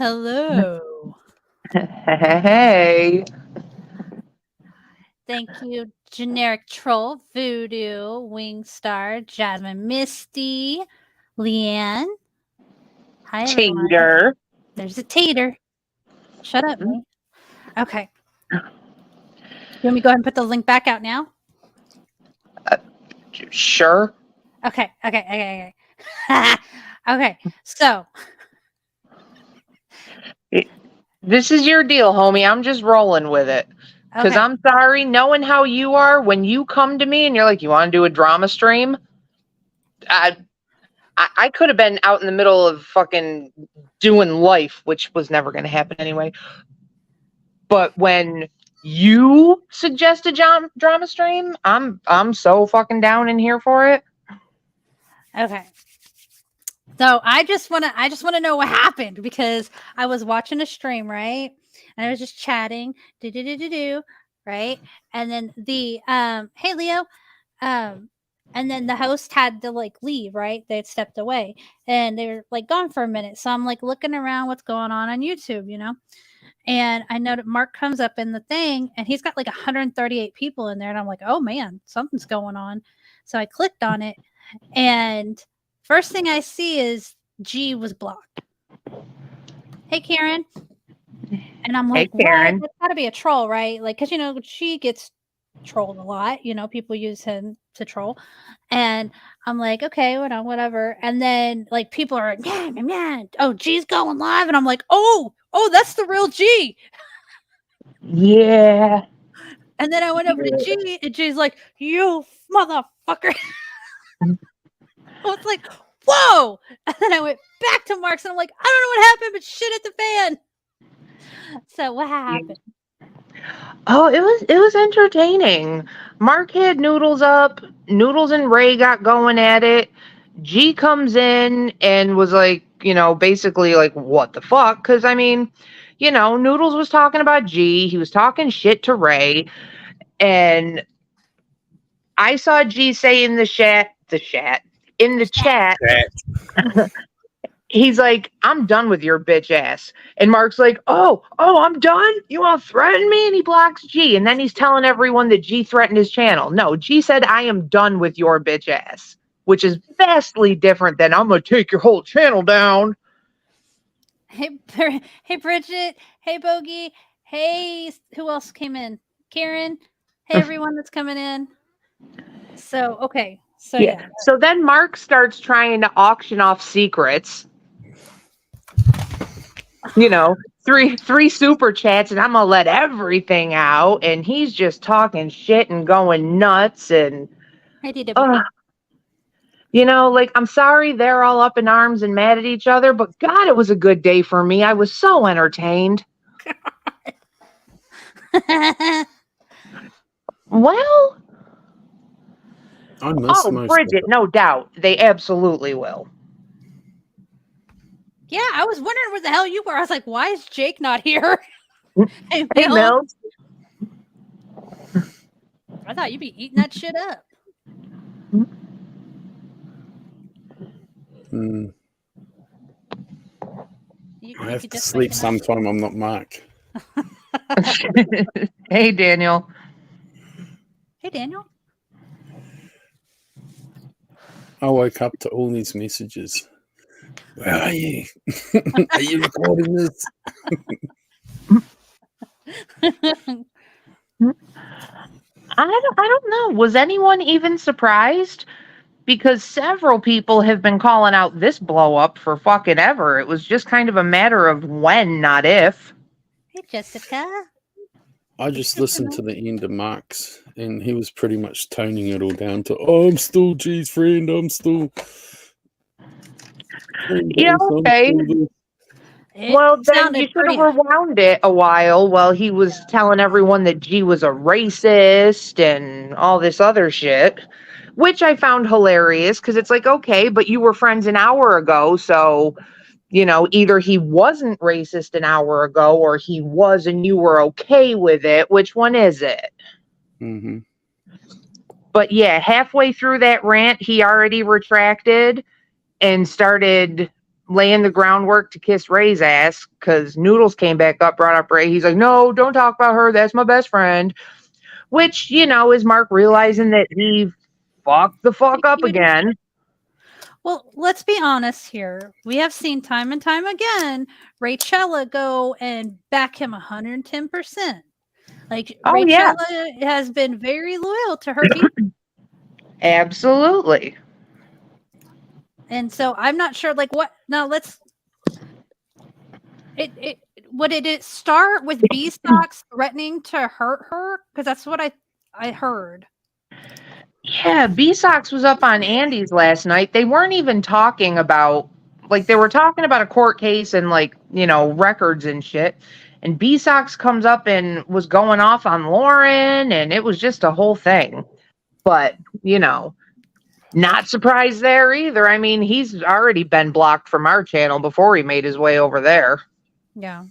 Hello. Hey. Thank you, Generic Troll, Voodoo, Wingstar, Jasmine, Misty, Leanne. Hi, everyone. Cheater. There's a tater. Shut up, me. Okay. You want me to go ahead and put the link back out now? Sure. Okay. Okay. So, This is your deal, homie. I'm just rolling with it. Because okay. I'm sorry, knowing how you are, when you come to me and you're like, you want to do a drama stream? I could have been out in the middle of fucking doing life, which was never going to happen anyway. But when you suggest a drama stream, I'm so fucking down in here for it. Okay. So I just wanna know what happened because I was watching a stream, right? And I was just chatting, right? And then the hey Leo, and then the host had to like leave, right? They had stepped away and they were like gone for a minute. So I'm like looking around what's going on YouTube, And I know that Mark comes up in the thing and he's got like 138 people in there. And I'm like, oh man, something's going on. So I clicked on it and first thing I see is G was blocked. Hey, Karen. And I'm like, Hey, Karen. what? That's got to be a troll, right? Like, because, she gets trolled a lot. People use him to troll. And I'm like, okay, whatever. And then, like, people are like, yeah. Oh, G's going live. And I'm like, oh, that's the real G. Yeah. And then I went over to G, and G's like, you motherfucker. I was like, whoa. And then I went back to Mark's, and I'm like, I don't know what happened, but shit at the fan. So what happened? Oh, it was entertaining. Mark had Noodles up. Noodles and Ray got going at it. G comes in and was like, basically like, what the fuck? Because I mean, Noodles was talking about G. He was talking shit to Ray, and I saw G say in the chat, he's like, I'm done with your bitch ass. And Mark's like, oh, I'm done? You want to threaten me? And he blocks G. And then he's telling everyone that G threatened his channel. No, G said, I am done with your bitch ass, which is vastly different than I'm going to take your whole channel down. Hey, Bridget. Hey, Bogey. Hey, who else came in? Karen. Hey, everyone that's coming in. So, okay. So, yeah. So then Mark starts trying to auction off secrets. Three super chats, and I'm gonna let everything out, and he's just talking shit and going nuts, and I'm sorry they're all up in arms and mad at each other, but God, it was a good day for me. I was so entertained. Well, I missed most Bridget, no doubt, they absolutely will. Yeah, I was wondering where the hell you were. I was like, why is Jake not here? Hey, Mills. I thought you'd be eating that shit up. I have to sleep sometime. I'm not Mark. Hey, Daniel. Hey, Daniel. I woke up to all these messages. Where are you? Are you recording this? I don't know. Was anyone even surprised? Because several people have been calling out this blow up for fucking ever. It was just kind of a matter of when, not if. Hey, Jessica. I just listened to the end of Mark's, and he was pretty much toning it all down to, oh, I'm still G's friend. I'm still. Yeah, okay. Well, then you should have rewound it a while he was telling everyone that G was a racist and all this other shit, which I found hilarious because it's like, okay, but you were friends an hour ago, so, either he wasn't racist an hour ago or he was and you were okay with it. Which one is it? Mm-hmm. But yeah, halfway through that rant, he already retracted and started laying the groundwork to kiss Ray's ass because Noodles came back up, brought up Ray. He's like, no, don't talk about her. That's my best friend. Which, is Mark realizing that he fucked the fuck up again. Well, let's be honest here. We have seen time and time again Rachella go and back him 110%. Like, Rachella has been very loyal to her people. Absolutely. And so I'm not sure, like, what. Now, let's. Did it start with B-Stocks threatening to hurt her? Because that's what I heard. Yeah, B-Sox was up on Andy's last night. They weren't even talking about, like, they were talking about a court case and, like, records and shit. And B-Sox comes up and was going off on Lauren, and it was just a whole thing. But, not surprised there either. I mean, he's already been blocked from our channel before he made his way over there. Yeah.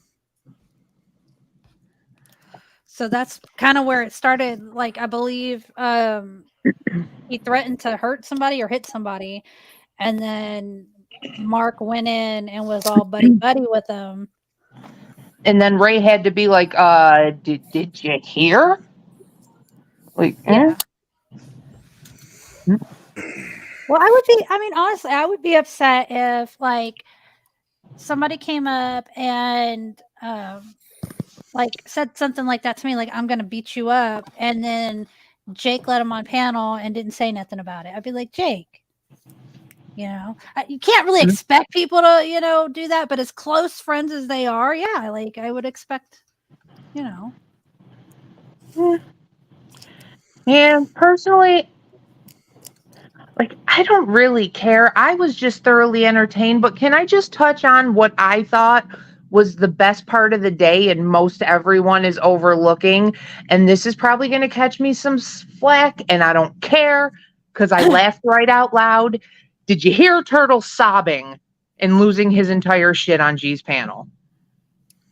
So that's kind of where it started. Like, I believe he threatened to hurt somebody or hit somebody. And then Mark went in and was all buddy-buddy with him. And then Ray had to be like, did you hear? Like, yeah. Well, honestly, I would be upset if, like, somebody came up and, like, said something like that to me, like, I'm going to beat you up. And then Jake let him on panel and didn't say nothing about it. I'd be like, Jake, you can't really expect people to, do that. But as close friends as they are, yeah, like, I would expect, Yeah, personally, like, I don't really care. I was just thoroughly entertained. But can I just touch on what I thought was the best part of the day and most everyone is overlooking? And this is probably going to catch me some flack, and I don't care because I laughed right out loud. Did you hear Turtle sobbing and losing his entire shit on G's panel?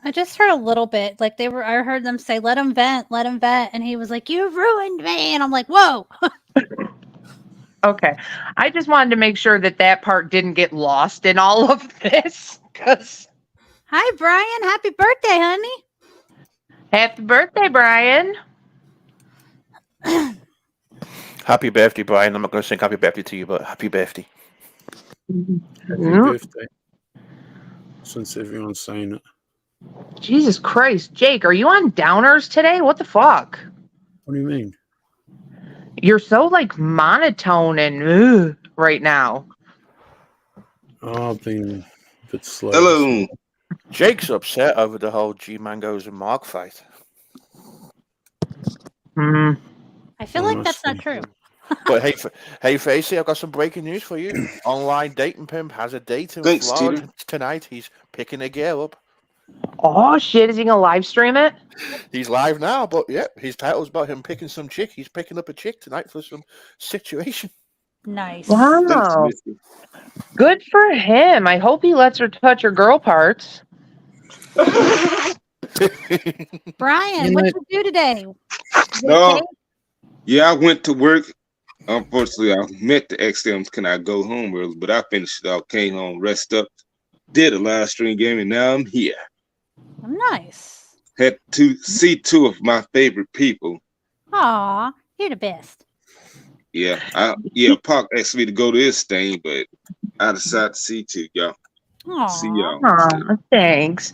I just heard a little bit. Like, I heard them say, let him vent. And he was like, you ruined me. And I'm like, whoa. Okay. I just wanted to make sure that part didn't get lost in all of this. Hi, Brian. Happy birthday, honey. Happy birthday, Brian. Happy birthday, Brian. I'm not going to sing happy birthday to you, but happy birthday. Happy birthday. Since everyone's saying it. Jesus Christ. Jake, are you on downers today? What the fuck? What do you mean? You're so, like, monotone and right now. Oh, I've been a bit slow. Hello. Jake's upset over the whole G Mangoes and Mark fight. I feel like that's not true. But hey, Facey, I've got some breaking news for you. Online dating pimp has a date in Florida tonight. He's picking a girl up. Oh shit! Is he gonna live stream it? He's live now, but yeah, his title's about him picking some chick. He's picking up a chick tonight for some situation. Nice. Wow. Good for him. I hope he lets her touch her girl parts. Brian, what you do today? No. Yeah, I went to work. Unfortunately, I met the ex-Dems. Can I go home early? But I finished it out, came home, rest up, did a live stream game, and now I'm here. Nice. Had to see two of my favorite people. Aw, you're the best. Yeah, Park asked me to go to this thing, but I decided to see two, y'all. Aww. See y'all. Aww, thanks.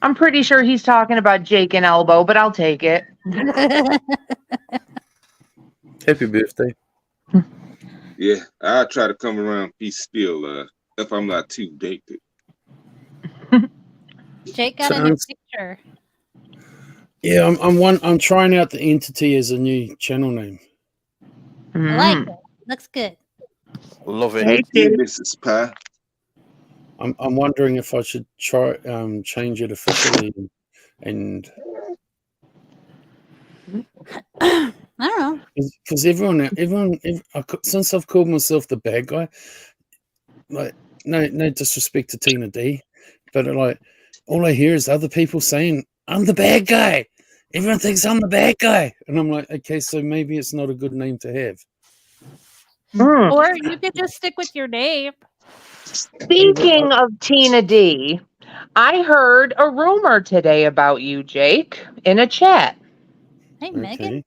I'm pretty sure he's talking about Jake and Elbow, but I'll take it. Happy birthday. Yeah, I'll try to come around peace still if I'm not too dated. Jake got a new picture. Yeah, I'm trying out the entity as a new channel name. I like it. Looks good. Love it. Thank you, Mrs. Pie. I'm wondering if I should try change it officially and I don't know. Because everyone, since I've called myself the bad guy, like no disrespect to Tina D, but like all I hear is other people saying I'm the bad guy. Everyone thinks I'm the bad guy, and I'm like, okay, so maybe it's not a good name to have. Or you could just stick with your name. Speaking of Tina D, I heard a rumor today about you, Jake, in a chat. Hey, Megan.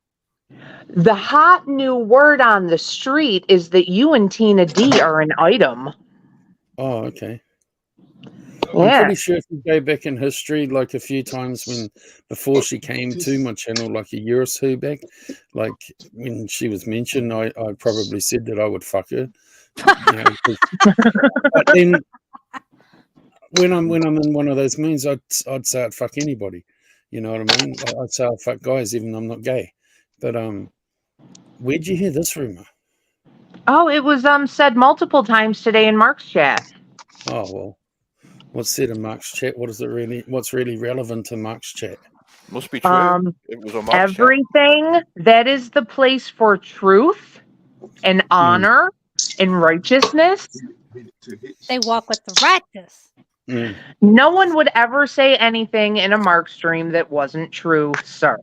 The hot new word on the street is that you and Tina D are an item. Oh, okay. Yeah. I'm pretty sure if you go back in history, like a few times before she came to my channel, like a year or so back, like when she was mentioned, I probably said that I would fuck her. You know, but then when I'm in one of those moods, I'd say I'd fuck anybody. You know what I mean? Like, I'd say I'd fuck guys, even though I'm not gay. But where'd you hear this rumor? Oh, it was said multiple times today in Mark's chat. Oh well, what's said in Mark's chat? What's really relevant to Mark's chat? Must be true. It was on Mark's everything chat. that is the place for truth and honor and righteousness. They walk with the righteous. No one would ever say anything in a Mark stream that wasn't true, sir.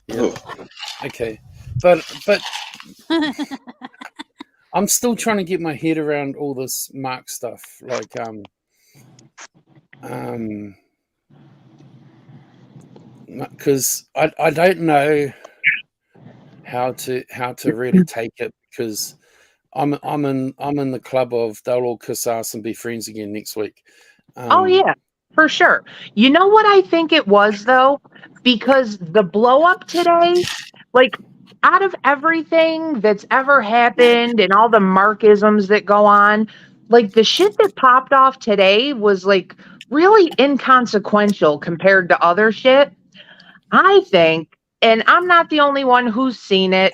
Yeah. Okay. But I'm still trying to get my head around all this Mark stuff. Like because I don't know how to really take it, because I'm in the club of they'll all kiss ass and be friends again next week. Oh yeah, for sure. You know what I think it was though? Because the blow up today, like out of everything that's ever happened and all the Markisms that go on, like the shit that popped off today was like really inconsequential compared to other shit. I think, and I'm not the only one who's seen it,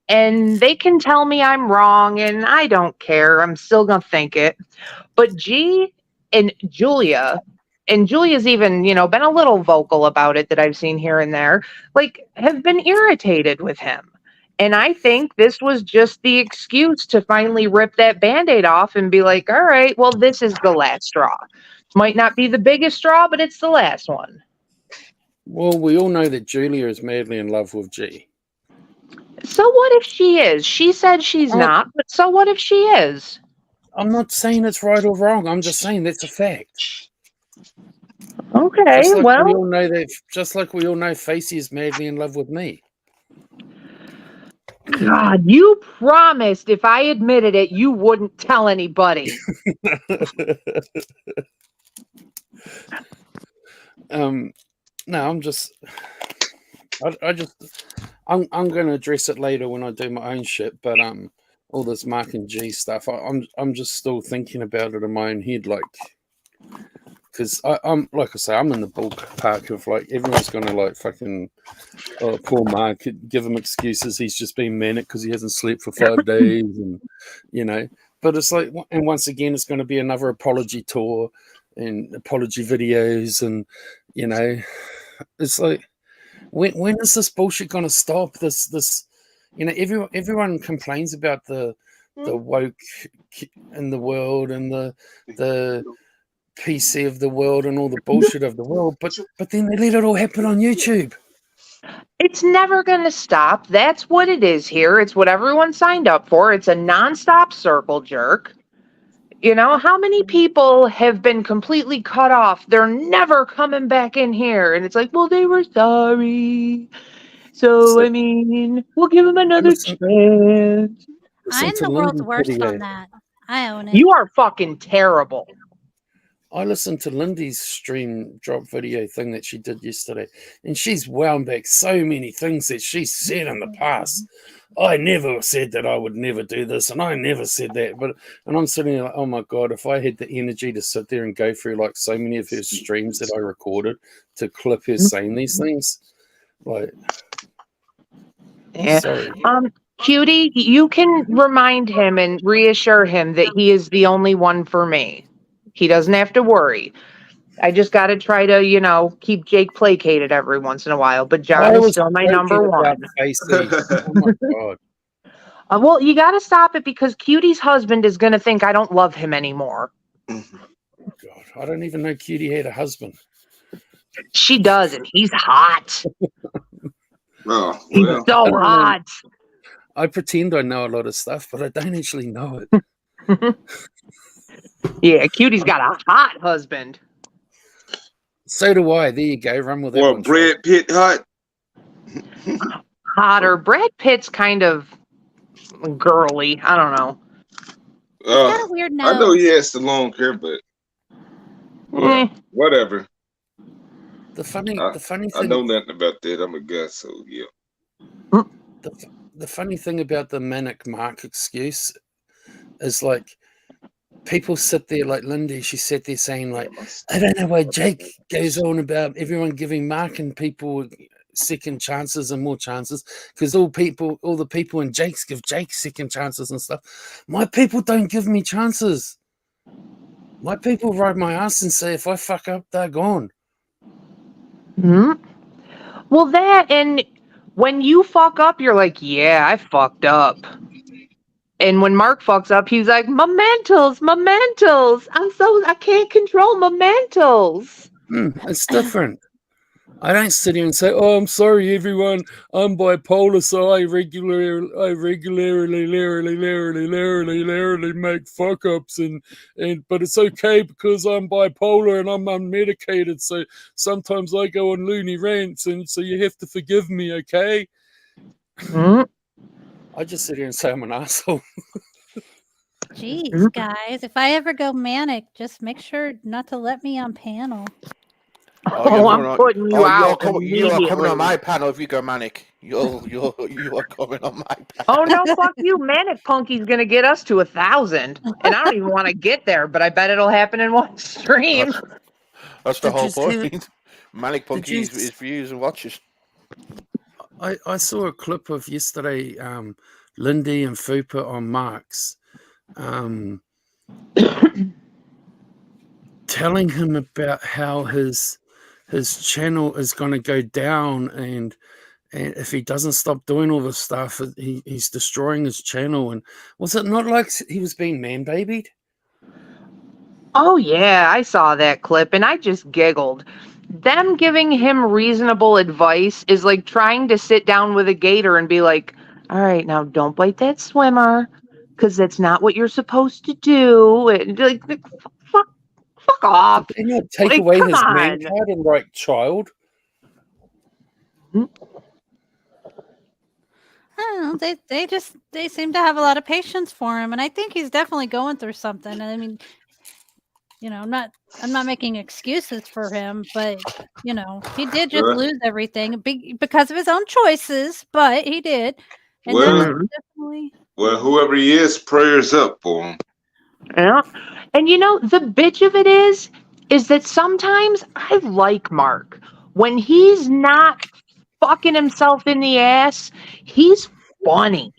and they can tell me I'm wrong and I don't care. I'm still going to think it. But G and Julia's even, been a little vocal about it that I've seen here and there, like have been irritated with him. And I think this was just the excuse to finally rip that Band-Aid off and be like, all right, well, this is the last straw. Might not be the biggest straw, but it's the last one. Well, we all know that Julia is madly in love with G. So what if she is? She said she's not, but so what if she is? I'm not saying it's right or wrong. I'm just saying that's a fact. Okay, just like well, we all know that. Just like we all know, Facey is madly in love with me. God, you promised if I admitted it, you wouldn't tell anybody. No, I'm going to address it later when I do my own shit. But all this Mark and G stuff, I'm just still thinking about it in my own head, like, because I'm like I say, I'm in the ballpark of like everyone's gonna like fucking poor Mark, give him excuses. He's just been manic because he hasn't slept for 5 days, and But it's like, and once again, it's going to be another apology tour and apology videos, and it's like, when is this bullshit going to stop? This everyone complains about the woke in the world and the PC of the world and all the bullshit of the world, but then they let it all happen on YouTube. It's never going to stop. That's what it is here. It's what everyone signed up for. It's a nonstop circle jerk. How many people have been completely cut off? They're never coming back in here. And it's like, well, they were sorry. So I mean, we'll give them another chance. I'm the world's worst on that. I own it. You are fucking terrible. I listened to Lindy's stream drop video thing that she did yesterday, and she's wound back so many things that she said in the past. I never said that I would never do this, and I never said that. And I'm sitting there like, oh my God, if I had the energy to sit there and go through like so many of her streams that I recorded to clip her saying these things, like, yeah. Sorry. Cutie, you can remind him and reassure him that he is the only one for me. He doesn't have to worry. I just got to try to, keep Jake placated every once in a while. But John is still my number one. Oh my God. Well, you got to stop it because Cutie's husband is going to think I don't love him anymore. God, I don't even know Cutie had a husband. She does, and he's hot. Oh, he's so hot. I pretend I know a lot of stuff, but I don't actually know it. Yeah, Cutie's got a hot husband. So do I. There you go. Run with that Or one, Trey. Brad Pitt hot. Hotter. Brad Pitt's kind of girly. I don't know. He's got a weird I know nose. he has the long hair, but whatever. The funny I thing. know nothing about that. I'm a guy, so yeah. The funny thing about the manic Mark excuse is like people sit there like Lindy. She sat there saying like, I don't know why Jake goes on about everyone giving Mark and people second chances and more chances because all the people in Jake's give Jake second chances and stuff. My people don't give me chances. My people ride my ass and say if I fuck up, they're gone. Well, that and when you fuck up, you're like, yeah, I fucked up. And when Mark fucks up, he's like, mementos. I can't control mementos. It's different. I don't sit here and say, "Oh, I'm sorry, everyone. I'm bipolar, so I regularly make fuck ups, but it's okay because I'm bipolar and I'm unmedicated. So sometimes I go on loony rants, and so you have to forgive me, okay?" I just sit here and say I'm an asshole. Jeez, guys, if I ever go manic, just make sure not to let me on panel. Oh, I'm putting you out you are coming on immediately. my panel if you go manic. You are coming on my panel. Oh no, fuck you! Manic Punky's gonna get us to 1,000, and I don't even want to get there, but I bet it'll happen in one stream. That's the whole point. Manic Punky is views and watches. I saw a clip of yesterday, Lindy and Fupa on Mark's, telling him about how his channel is going to go down, and if he doesn't stop doing all this stuff, he's destroying his channel. And was it not like he was being man-babied? Oh yeah, I saw that clip, and I just giggled. Them giving him reasonable advice is like trying to sit down with a gator and be like, all right, now don't bite that swimmer, because that's not what you're supposed to do. And like, fuck off. Did they not take away his man card and write child? I don't know. They seem to have a lot of patience for him, and I think he's definitely going through something. I mean, I'm not making excuses for him, but he did just lose everything because of his own choices, but he did. And definitely. Well, whoever he is, prayers up for him. Yeah. And the bitch of it is that sometimes I like Mark. When he's not fucking himself in the ass, he's funny.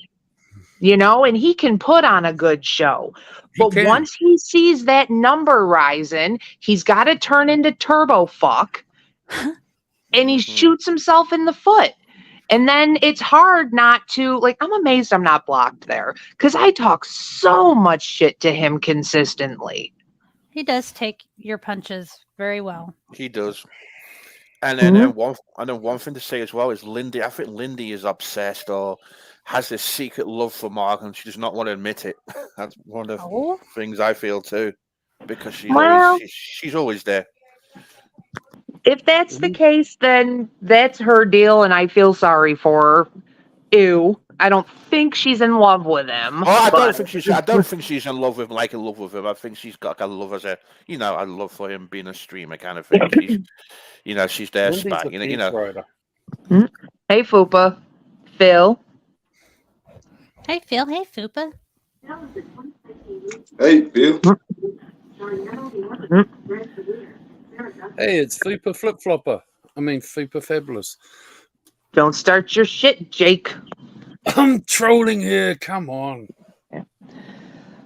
And he can put on a good show. But once he sees that number rising, he's got to turn into Turbo Fuck, and he shoots himself in the foot. And then it's hard not to, I'm amazed I'm not blocked there, because I talk so much shit to him consistently. He does take your punches very well. He does. And then one thing to say as well is Lindy. I think Lindy is obsessed or has this secret love for Mark, and she does not want to admit it. That's one of the things I feel too, because she's always there. If that's the case, then that's her deal, and I feel sorry for her. Ew. I don't think she's in love with him. Oh, I don't think she's in love with him, in love with him. I think she's got a love as a love for him being a streamer kind of thing. She's there spot. Hey Fupa. Phil. Hey Phil. Hey Fupa. Hey Phil. Hey, it's Fupa Flip Flopper. I mean Fupa Fabulous. Don't start your shit, Jake. I'm trolling here. Come on.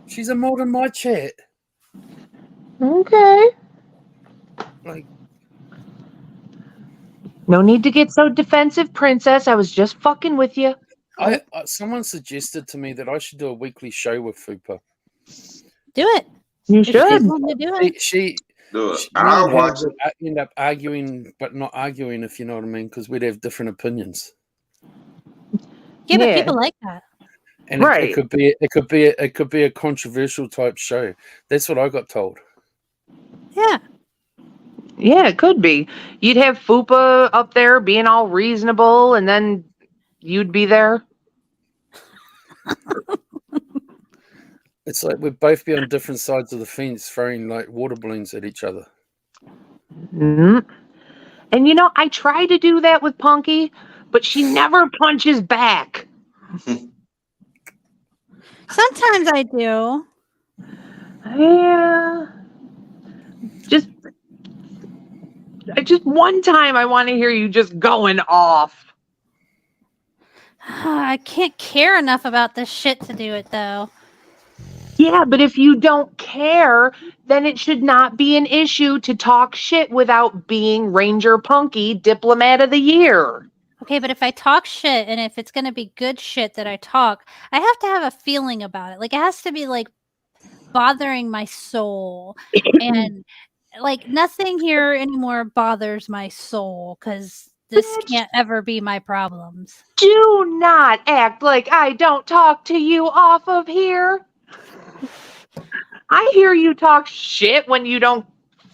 She's a mod in my chat. Okay. No need to get so defensive, princess. I was just fucking with you. Someone suggested to me that I should do a weekly show with Fupa. Do it. You should. She I'll watch it. End up arguing, but not arguing, if you know what I mean, because we'd have different opinions. Yeah, but people like that. And Right. it could be a controversial type show. That's what I got told. Yeah. Yeah, it could be. You'd have Fupa up there being all reasonable, and then you'd be there. It's like we'd both be on different sides of the fence throwing like water balloons at each other. Mm-hmm. And you know, I try to do that with Punky, but she never punches back. Sometimes I do. Yeah. Just one time I want to hear you just going off. I can't care enough about this shit to do it, though. Yeah, but if you don't care, then it should not be an issue to talk shit without being Ranger Punky Diplomat of the Year. Okay, but if I talk shit and if it's going to be good shit that I talk, I have to have a feeling about it. Like, it has to be, like, bothering my soul. And, like, nothing here anymore bothers my soul because this can't ever be my problems. Do not act like I don't talk to you off of here. I hear you talk shit when you don't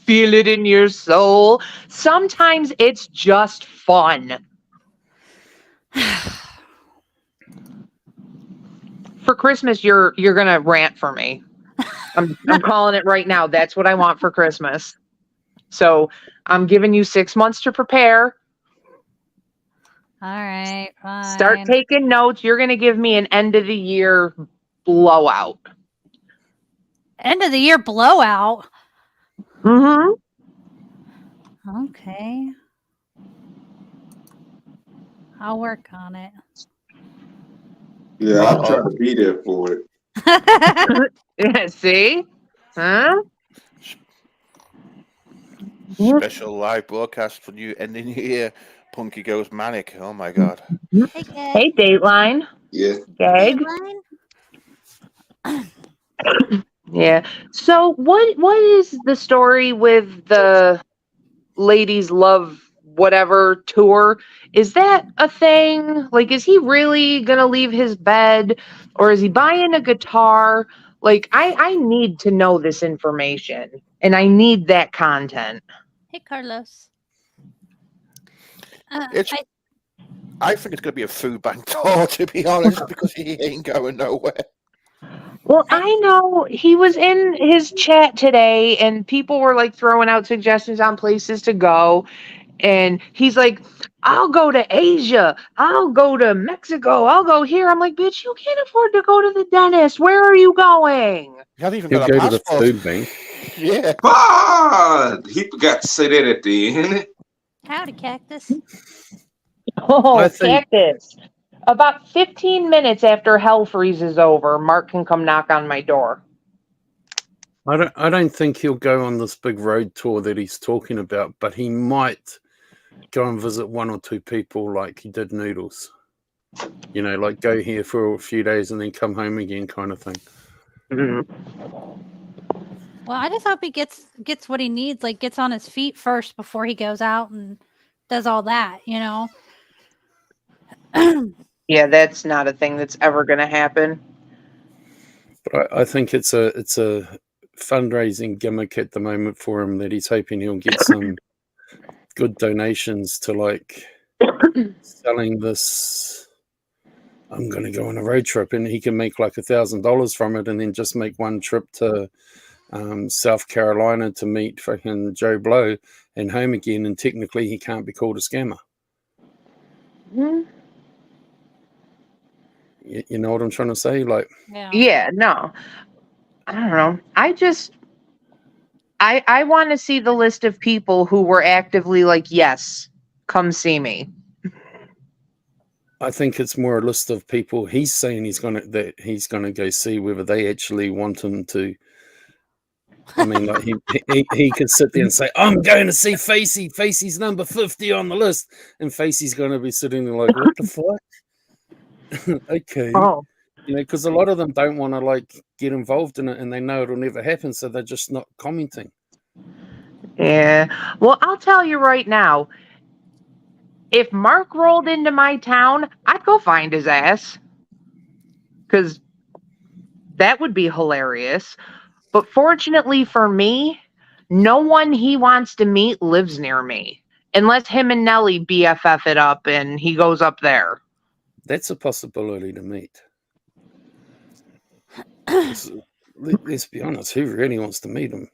feel it in your soul. Sometimes it's just fun. For Christmas, you're gonna rant for me. I'm calling it right now. That's what I want for Christmas. So I'm giving you 6 months to prepare. All right, fine. Start taking notes. You're gonna give me an end of the year blowout. End of the year blowout? Mm-hmm. Okay. I'll work on it. Yeah, I'm trying to be there for it. Yeah, see? Huh? Special live broadcast for you ending the year. Punky goes manic. Oh my god. Hey, Dateline. Yeah. Gag. Yeah. So what is the story with the Ladies Love Whatever tour? Is that a thing? Like, is he really gonna leave his bed, or is he buying a guitar? Like, I need to know this information, and I need that content. Hey, Carlos. I think it's going to be a food bank tour, to be honest, because he ain't going nowhere. Well, I know he was in his chat today, and people were like throwing out suggestions on places to go. And he's like, I'll go to Asia. I'll go to Mexico. I'll go here. I'm like, bitch, you can't afford to go to the dentist. Where are you going? You haven't even He'll got a go passport. to the food bank. Yeah. Ah, he forgot to say that at the end. Howdy, Cactus. Oh, Cactus. About 15 minutes after hell freezes over, Mark can come knock on my door. I don't think he'll go on this big road tour that he's talking about, but he might go and visit one or two people like he did Noodles. You know, like go here for a few days and then come home again kind of thing. Mm-hmm. Well, I just hope he gets what he needs, like gets on his feet first before he goes out and does all that, you know? Yeah, that's not a thing that's ever going to happen. But I think it's a fundraising gimmick at the moment for him that he's hoping he'll get some good donations to like selling this. I'm going to go on a road trip, and he can make like $1,000 from it, and then just make one trip to South Carolina to meet fucking Joe Blow and home again, and technically he can't be called a scammer. Mm-hmm. You know what I'm trying to say? Like, yeah, no, I don't know. I want to see the list of people who were actively like, yes, come see me. I think it's more a list of people he's saying he's gonna go see, whether they actually want him to. I mean, like he could sit there and say, "I'm going to see Facey. Facey's number 50 on the list," and Facey's going to be sitting there like, "What the fuck?" Okay. Oh. You know, because a lot of them don't want to like get involved in it, and they know it'll never happen, so they're just not commenting. Yeah. Well, I'll tell you right now, if Mark rolled into my town, I'd go find his ass. because that would be hilarious. But fortunately for me, no one he wants to meet lives near me. Unless him and Nellie BFF it up and he goes up there. That's a possibility to meet. Let's be honest, who really wants to meet him?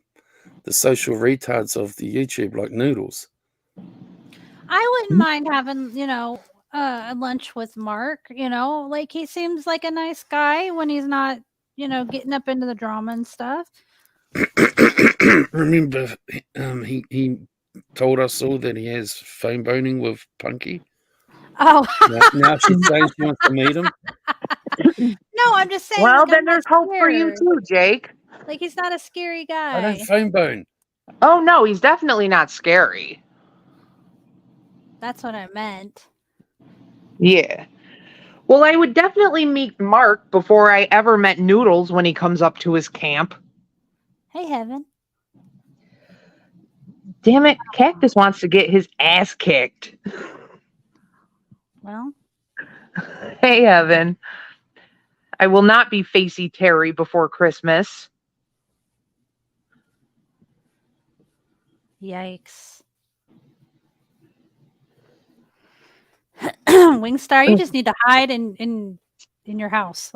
The social retards of the YouTube like Noodles. I wouldn't mind having, a lunch with Mark, like he seems like a nice guy when he's not, getting up into the drama and stuff. Remember, he told us all that he has phone boning with Punky. Oh, now she's saying she wants to meet him. No, I'm just saying. Well, like, then there's hope for you too, Jake. Like he's not a scary guy. I don't phone bone. Oh no, he's definitely not scary. That's what I meant. Yeah. Well, I would definitely meet Mark before I ever met Noodles when he comes up to his camp. Hey, Heaven. Damn it, Cactus wants to get his ass kicked. Well. Hey, Heaven. I will not be Facey Terry before Christmas. Yikes. Wingstar, you just need to hide in your house.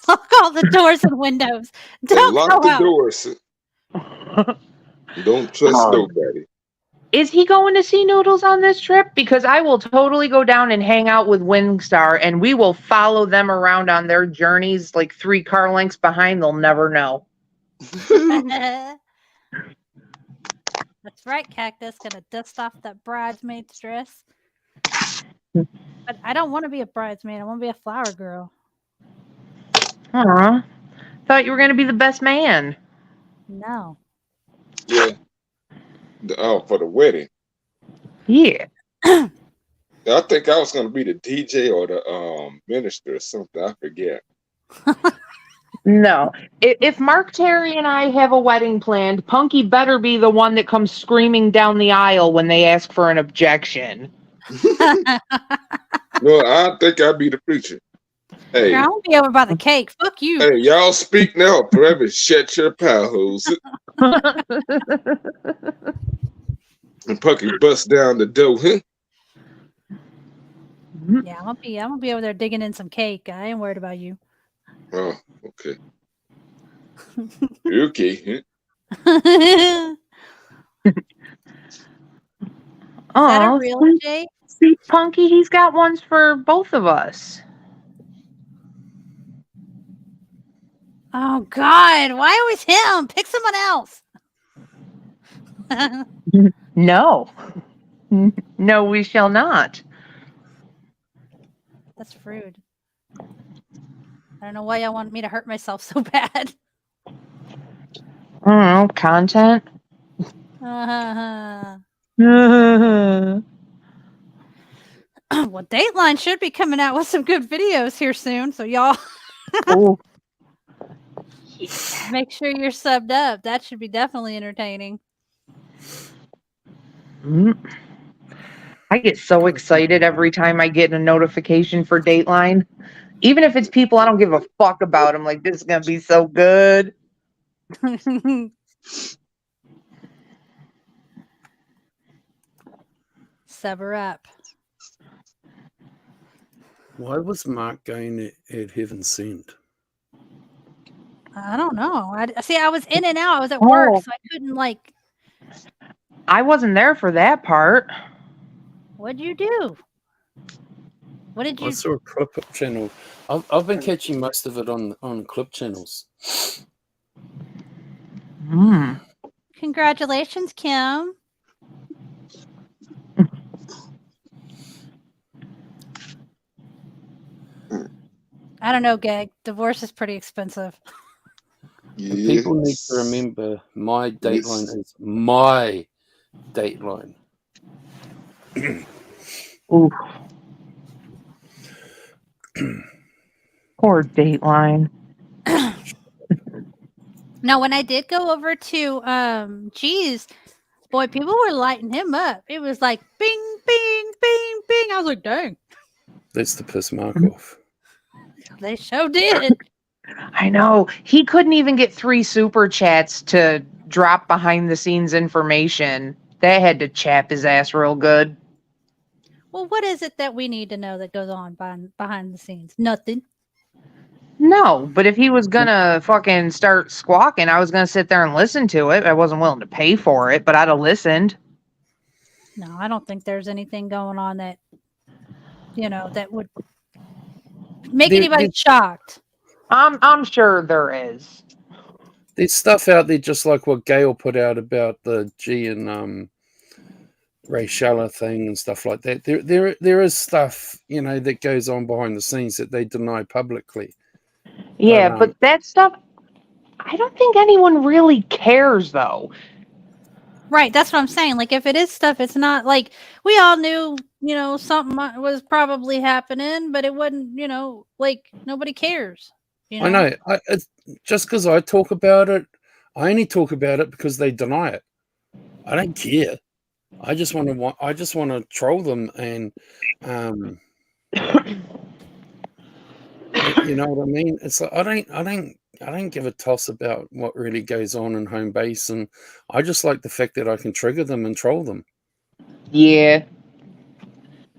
Lock all the doors and windows. Don't lock go the out. doors. Don't trust nobody. Is he going to see Noodles on this trip? Because I will totally go down and hang out with Wingstar, and we will follow them around on their journeys like 3 car lengths behind. They'll never know. That's right, Cactus. Gonna dust off that bridesmaid's dress. But I don't want to be a bridesmaid. I want to be a flower girl. Aw. Thought you were going to be the best man. No. Yeah. For the wedding. Yeah. I think I was going to be the DJ or the minister or something. I forget. No. If Mark Terry and I have a wedding planned, Punky better be the one that comes screaming down the aisle when they ask for an objection. No, I think I'll be the preacher. Hey, I won't be over by the cake. Fuck you. Hey, y'all speak now. Forever shut your power hose. And Punky bust down the door. Huh? Yeah, I'm gonna be over there digging in some cake. I ain't worried about you. Oh, okay. Okay. Is that a real Jake? See, Punky, he's got ones for both of us. Oh God, why always him? Pick someone else. No. No, we shall not. That's rude. I don't know why y'all want me to hurt myself so bad. I don't know, content. Well, Dateline should be coming out with some good videos here soon, so y'all make sure you're subbed up. That should be definitely entertaining. I get so excited every time I get a notification for Dateline. Even if it's people I don't give a fuck about, I'm like, this is going to be so good. Sub her up. Why was Mark going at Heaven Sent? I don't know. I was in and out. I was at work, so I couldn't I wasn't there for that part. What'd you do? What did you? I saw a clip channel. I've been catching most of it on clip channels. Congratulations, Kim. I don't know, Gag. Divorce is pretty expensive. Yes. People need to remember my Dateline is my Dateline. Oof. Poor Dateline. Now, when I did go over to G's, boy, people were lighting him up. It was like bing, bing, bing, bing. I was like, dang. That's to piss Mark off. They sure did. I know. He couldn't even get 3 super chats to drop behind the scenes information. They had to chap his ass real good. Well, what is it that we need to know that goes on behind the scenes? Nothing. No, but if he was gonna fucking start squawking, I was gonna sit there and listen to it. I wasn't willing to pay for it, but I'd have listened. No, I don't think there's anything going on that, that would make anybody shocked. I'm sure there is. There's stuff out there just like what Gail put out about the G and Ray Shalla thing and stuff like that. There is stuff, that goes on behind the scenes that they deny publicly. Yeah, but that stuff, I don't think anyone really cares, though. Right, that's what I'm saying. Like, if it is stuff, it's not like we all knew, something was probably happening, but it wasn't, like nobody cares. I know. Just because I talk about it, I only talk about it because they deny it. I don't care. I just want to troll them, and you know what I mean. It's like I don't give a toss about what really goes on in home base, and I just like the fact that I can trigger them and troll them. Yeah,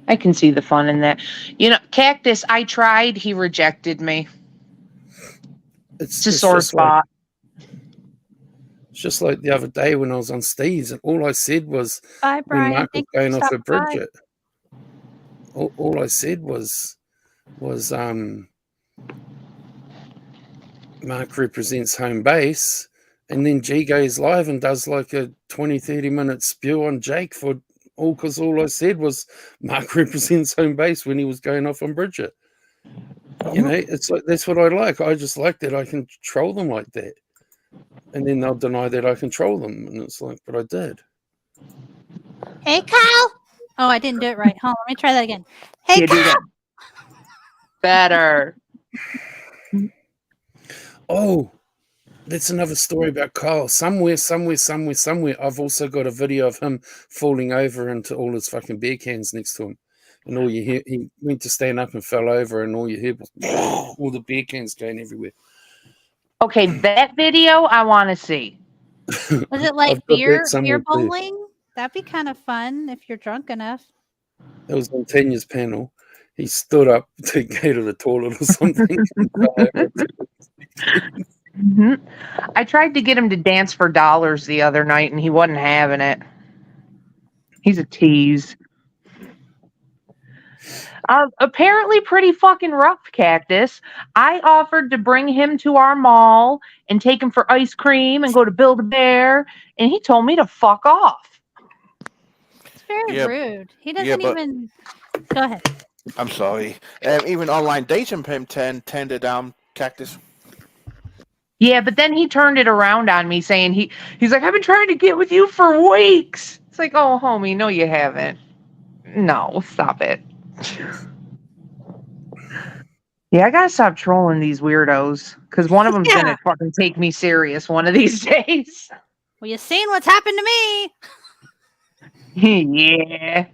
I can see the fun in that. Cactus, I tried. He rejected me. It's a sore spot. It's just like the other day when I was on Steve's, and all I said was, "Bye, Brian. when Mark was going off the Bridget, all I said was Mark represents home base, and then G goes live and does like a 20-30 minute spew on Jake because all I said was Mark represents home base when he was going off on Bridget. It's like, that's what I like. I just like that I can troll them like that. And then they'll deny that I control them. And it's like, but I did. Hey, Kyle. Oh, I didn't do it right. Hold on, let me try that again. Hey, Kyle. Better. Oh, that's another story about Kyle. Somewhere, I've also got a video of him falling over into all his fucking beer cans next to him. And all you hear, he went to stand up and fell over, and all you hear was all the beer cans going everywhere. Okay, that video I want to see. Was it like beer bowling? Too. That'd be kind of fun if you're drunk enough. It was on Tanya's panel. He stood up to go to the toilet or something. Mm-hmm. I tried to get him to dance for dollars the other night, and he wasn't having it. He's a tease. Apparently pretty fucking rough, Cactus. I offered to bring him to our mall and take him for ice cream and go to Build-A-Bear, and he told me to fuck off. It's very rude. He doesn't even... Go ahead. I'm sorry. Even online dating tended down, Cactus. Yeah, but then he turned it around on me saying he's like, I've been trying to get with you for weeks. It's like, oh, homie, no, you haven't. No, stop it. Yeah, I gotta stop trolling these weirdos because one of them's gonna fucking take me serious one of these days. Well, you seen what's happened to me? Yeah.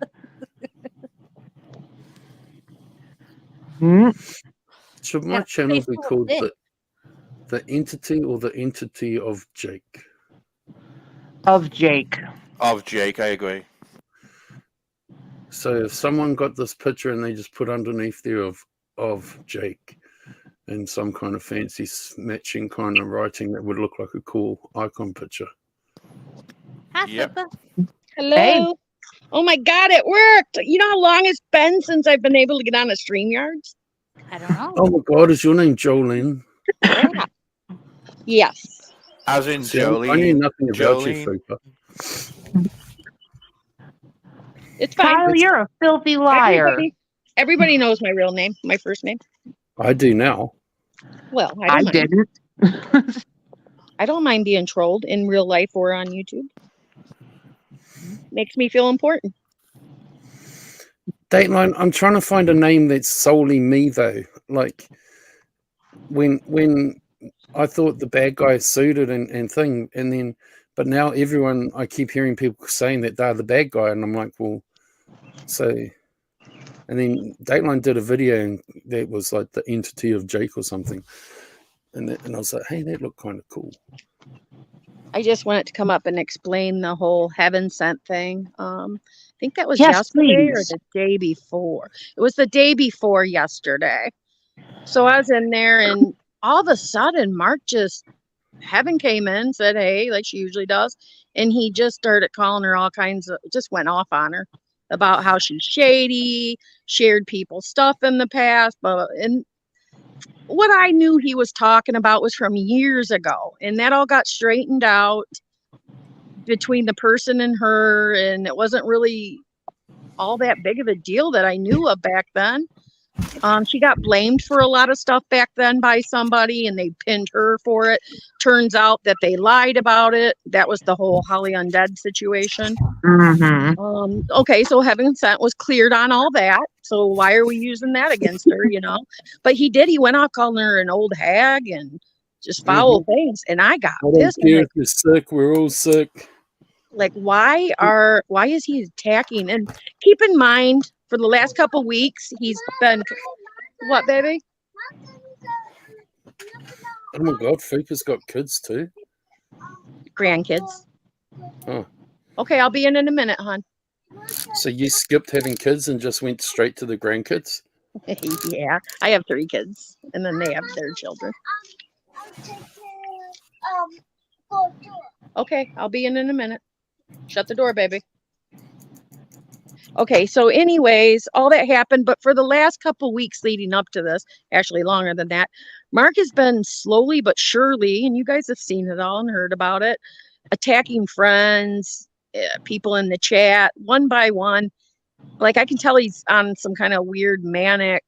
Should my channel be called the entity or the entity of Jake? Of Jake. Of Jake, I agree. So if someone got this picture and they just put underneath there of Jake and some kind of fancy matching kind of writing that would look like a cool icon picture. Hi, Super. Hello. Hey. Oh my God, it worked. You know how long it's been since I've been able to get on a StreamYard? I don't know. Oh my God, is your name Jolene? Yeah. Yes. As in Jolene. I knew nothing about you, Super. It's fine. Kyle, you're a filthy liar. Everybody knows my real name, my first name. I do now. Well, I didn't. I don't mind being trolled in real life or on YouTube. Makes me feel important. Dateline, I'm trying to find a name that's solely me though. Like when I thought the bad guy suited and thing, and then but now I keep hearing people saying that they're the bad guy, and I'm like, well, so And then Dateline did a video, and that was like the entity of Jake or something. And I was like, hey, that looked kind of cool. I just wanted to come up and explain the whole heaven sent thing. I think that was yesterday or the day before. It was the day before yesterday. So I was in there, and all of a sudden, Mark heaven came in, said, hey, like she usually does. And he just started calling her all kinds of, just went off on her about how she's shady, shared people's stuff in the past. And what I knew he was talking about was from years ago. And that all got straightened out between the person and her. And it wasn't really all that big of a deal that I knew of back then. She got blamed for a lot of stuff back then by somebody, and they pinned her for it. Turns out that they lied about it. That was the whole Holly Undead situation. Mm-hmm. Okay, so heaven sent was cleared on all that. So why are we using that against her, you know? But he went off calling her an old hag and just foul things. And I got pissed. I don't care if you're sick, we're all sick. Like, why is he attacking? And keep in mind, for the last couple of weeks, he's been, what, baby? Oh my God, Fuka's got kids too. Grandkids. Oh. Okay, I'll be in a minute, hon. So you skipped having kids and just went straight to the grandkids? Yeah, I have 3 kids, and then they have their children. Okay, I'll be in a minute. Shut the door, baby. Okay, so anyways, all that happened, but for the last couple weeks leading up to this, actually longer than that, Mark has been slowly but surely, and you guys have seen it all and heard about it, attacking friends, people in the chat, one by one. Like, I can tell he's on some kind of weird manic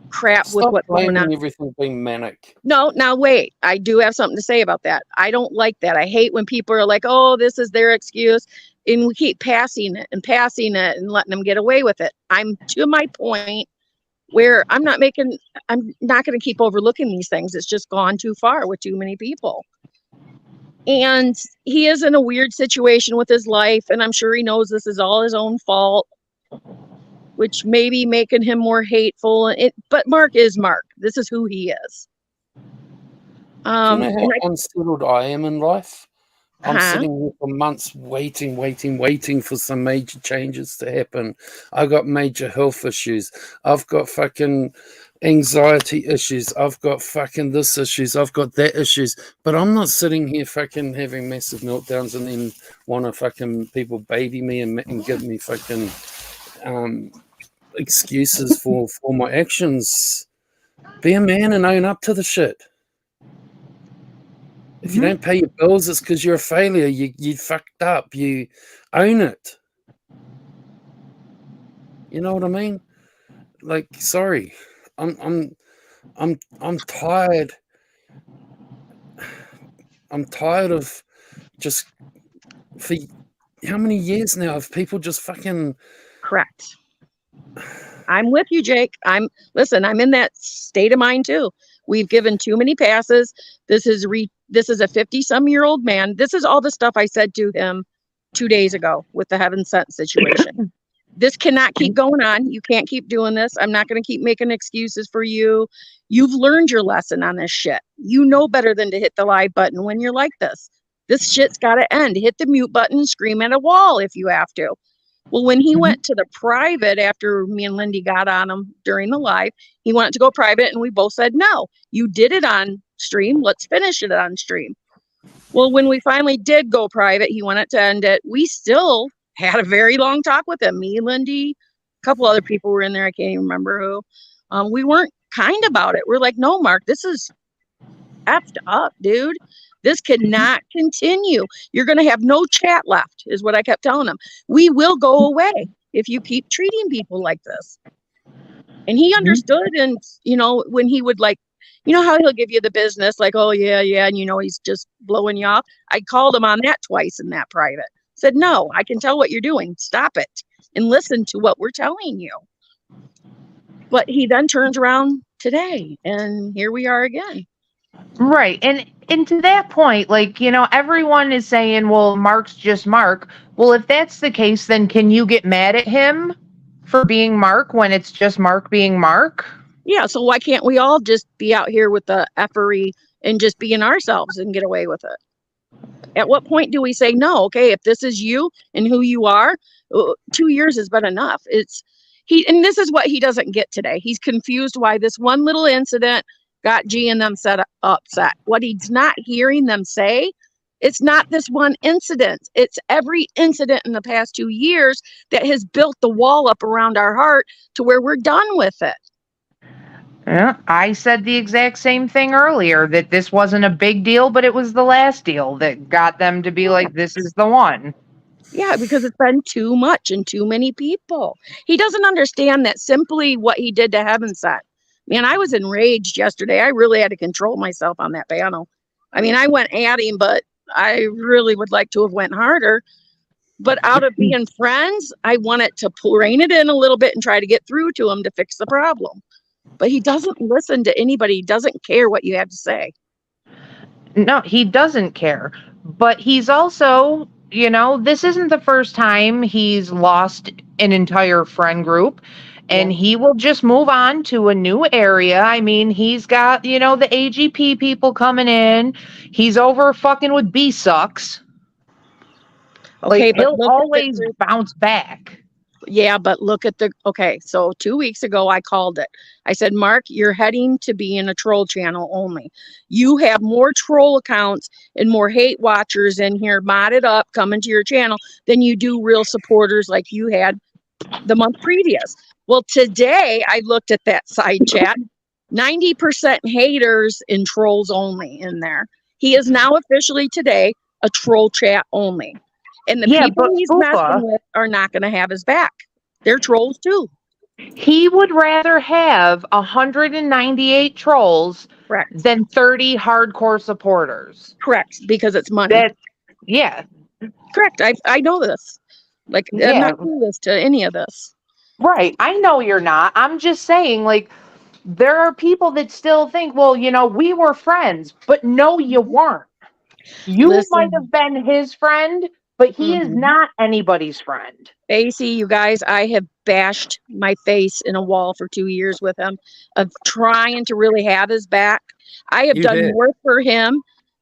crap. Stop with what's going on. Everything being manic. No, now wait. I do have something to say about that. I don't like that. I hate when people are like, oh, this is their excuse. And we keep passing it and letting them get away with it. I'm to my point where I'm not going to keep overlooking these things. It's just gone too far with too many people. And he is in a weird situation with his life. And I'm sure he knows this is all his own fault, which may be making him more hateful. But Mark is Mark. This is who he is. Do you know how unsettled I am in life? I'm sitting here for months waiting for some major changes to happen. I've got major health issues. I've got fucking anxiety issues. I've got fucking this issues. I've got that issues. But I'm not sitting here fucking having massive meltdowns and then want to fucking people baby me and give me fucking excuses for my actions. Be a man and own up to the shit. If you don't pay your bills, it's because you're a failure. You fucked up. You own it. You know what I mean? Like, sorry, I'm tired. I'm tired of just for how many years now of people just fucking. Correct. I'm with you, Jake. I'm in that state of mind too. We've given too many passes. This is a 50-some-year-old man. This is all the stuff I said to him 2 days ago with the heaven sent situation. This cannot keep going on. You can't keep doing this. I'm not going to keep making excuses for you. You've learned your lesson on this shit. You know better than to hit the live button when you're like this. This shit's got to end. Hit the mute button and scream at a wall if you have to. Well, when he went to the private after me and Lindy got on him during the live, he wanted to go private and we both said, no, you did it on stream. Let's finish it on stream. Well, when we finally did go private, he wanted to end it. We still had a very long talk with him. Me, Lindy, a couple other people were in there. I can't even remember who. We weren't kind about it. We're like, no, Mark, this is effed up, dude. This cannot continue. You're going to have no chat left, is what I kept telling him. We will go away if you keep treating people like this. And he understood. And, when he would how he'll give you the business, like, oh, yeah. And, he's just blowing you off. I called him on that twice in that private. Said, no, I can tell what you're doing. Stop it and listen to what we're telling you. But he then turns around today and here we are again. Right. And to that point, everyone is saying, well, Mark's just Mark. Well, if that's the case, then can you get mad at him for being Mark when it's just Mark being Mark. Yeah, so why can't we all just be out here with the effery and just being ourselves and get away with it? At what point do we say no? Okay, if this is you and who you are, 2 years has been enough. And this is what he doesn't get today. He's confused why this one little incident got G and them upset. What he's not hearing them say, it's not this one incident. It's every incident in the past 2 years that has built the wall up around our heart to where we're done with it. Yeah, I said the exact same thing earlier, that this wasn't a big deal, but it was the last deal that got them to be like, this is the one. Yeah, because it's been too much and too many people. He doesn't understand that simply what he did to Heaven Sent. Man, I was enraged yesterday. I really had to control myself on that panel. I mean, I went at him, but I really would like to have went harder. But out of being friends, I wanted to rein it in a little bit and try to get through to him to fix the problem. But he doesn't listen to anybody. He doesn't care what you have to say. No, he doesn't care. But he's also, this isn't the first time he's lost an entire friend group. And he will just move on to a new area. I mean, he's got, the AGP people coming in. He's over fucking with B-Sucks. Okay, like, he'll always bounce back. Yeah, but look at so 2 weeks ago, I called it. I said, Mark, you're heading to be in a troll channel only. You have more troll accounts and more hate watchers in here modded up coming to your channel than you do real supporters like you had the month previous. Well, today I looked at that side chat, 90% haters and trolls only in there. He is now officially today a troll chat only. And the people he's messing with are not going to have his back. They're trolls too. He would rather have 198 trolls than 30 hardcore supporters. Correct, because it's money. Yeah. Correct. I know this. I'm not clueless to any of this. Right. I know you're not. I'm just saying, there are people that still think, well, we were friends, but no, you weren't. You might have been his friend, but he is not anybody's friend. Basie, you guys, I have bashed my face in a wall for 2 years with him of trying to really have his back. I have done more for him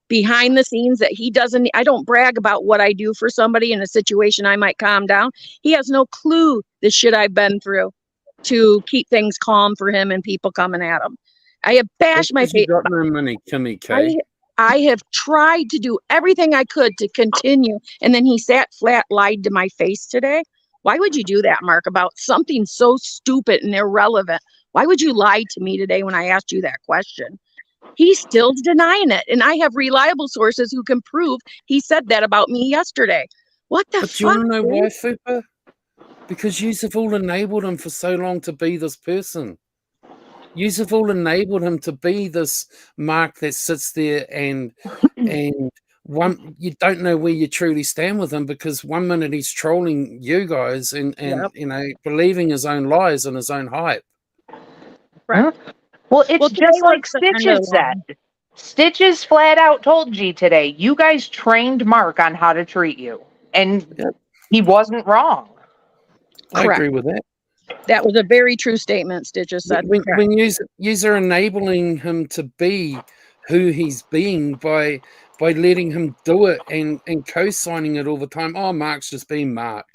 behind the scenes that he doesn't. I don't brag about what I do for somebody in a situation I might calm down. He has no clue the shit I've been through to keep things calm for him and people coming at him. I have bashed my face. You got no money, Kimmy K. I have tried to do everything I could to continue. And then he sat flat, lied to my face today. Why would you do that, Mark, about something so stupid and irrelevant? Why would you lie to me today when I asked you that question? He's still denying it. And I have reliable sources who can prove he said that about me yesterday. What the fuck? Do you want to know why, Fupa? Because you have all enabled him for so long to be this person. You have all enabled him to be this Mark that sits there and you don't know where you truly stand with him, because 1 minute he's trolling you guys and believing his own lies and his own hype. Right. Well, it's just like Stitches said. Stitches flat out told G today, you guys trained Mark on how to treat you. And he wasn't wrong. I agree with that. That was a very true statement, Stitches said. When you're enabling him to be who he's being by letting him do it and co-signing it all the time. Oh, Mark's just being Mark.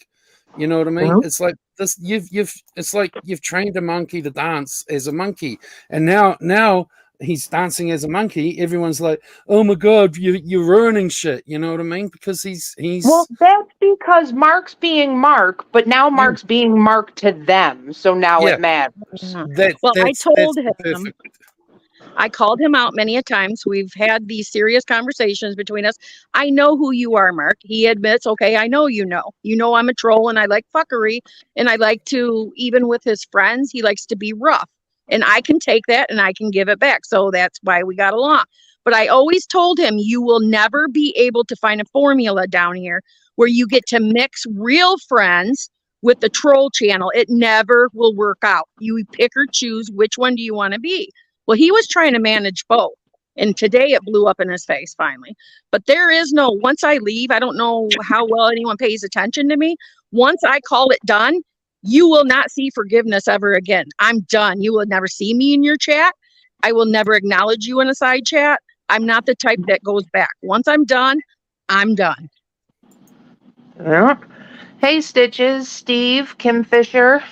You know what I mean? It's like this. It's like you've trained a monkey to dance as a monkey, and now he's dancing as a monkey. Everyone's like, "Oh my God, you're ruining shit." You know what I mean? Because he's. Well, that's because Mark's being Mark, but now Mark's being Mark to them. So now it matters. I told him. I called him out many a times. We've had these serious conversations between us. I know who you are, Mark. He admits, okay, I know you know. You know I'm a troll and I like fuckery. And I like to, even with his friends, he likes to be rough. And I can take that and I can give it back. So that's why we got along. But I always told him, you will never be able to find a formula down here where you get to mix real friends with the troll channel. It never will work out. You pick or choose which one do you want to be. Well, he was trying to manage both. And today it blew up in his face finally. But there is no, once I leave, I don't know how well anyone pays attention to me. Once I call it done, You will not see forgiveness ever again. I'm done. You will never see me in your chat. I will never acknowledge you in a side chat. I'm not the type that goes back. Once I'm done, I'm done. Yeah. Hey, Stitches, Steve, Kim Fisher.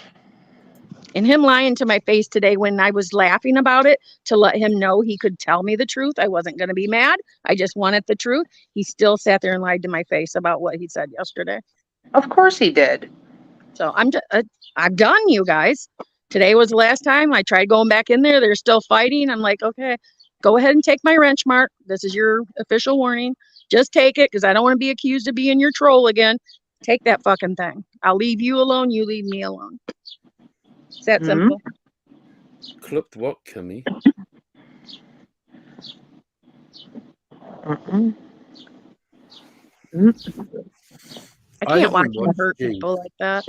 And him lying to my face today when I was laughing about it to let him know he could tell me the truth. I wasn't going to be mad. I just wanted the truth. He still sat there and lied to my face about what he said yesterday. Of course he did. So I'm done, you guys. Today was the last time. I tried going back in there. They're still fighting. I'm like, okay, go ahead and take my wrench, Mark. This is your official warning. Just take it because I don't want to be accused of being your troll again. Take that fucking thing. I'll leave you alone. You leave me alone. It's that simple. Clipped what, Kimmy? I can't watch them hurt people like that.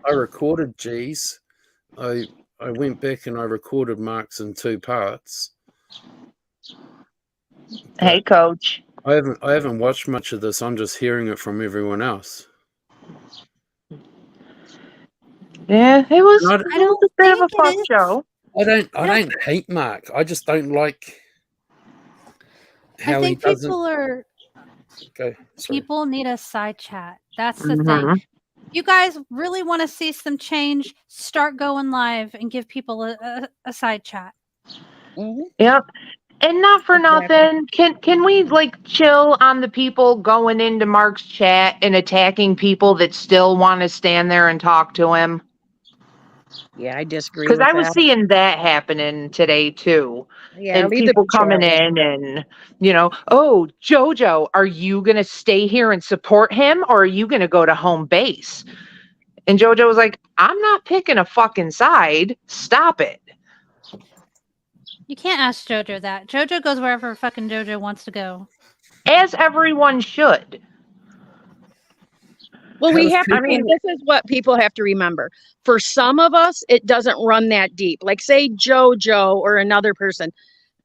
I recorded G's. I went back and I recorded Mark's in 2 parts. Hey, Coach. I haven't watched much of this. I'm just hearing it from everyone else. Yeah, it was a bit of a fuck show. I don't hate Mark. I just don't like how he doesn't. People need a side chat. That's the thing. You guys really want to see some change? Start going live and give people a side chat. Yep. And not for nothing, can we like chill on the people going into Mark's chat and attacking people that still want to stand there and talk to him? Yeah, I disagree. Because I was seeing that happening today too. Yeah, and people coming in and, oh, JoJo, are you going to stay here and support him or are you going to go to home base? And JoJo was like, I'm not picking a fucking side. Stop it. You can't ask JoJo that. JoJo goes wherever fucking JoJo wants to go. As everyone should. Well, this is what people have to remember. For some of us, it doesn't run that deep. Like say JoJo or another person,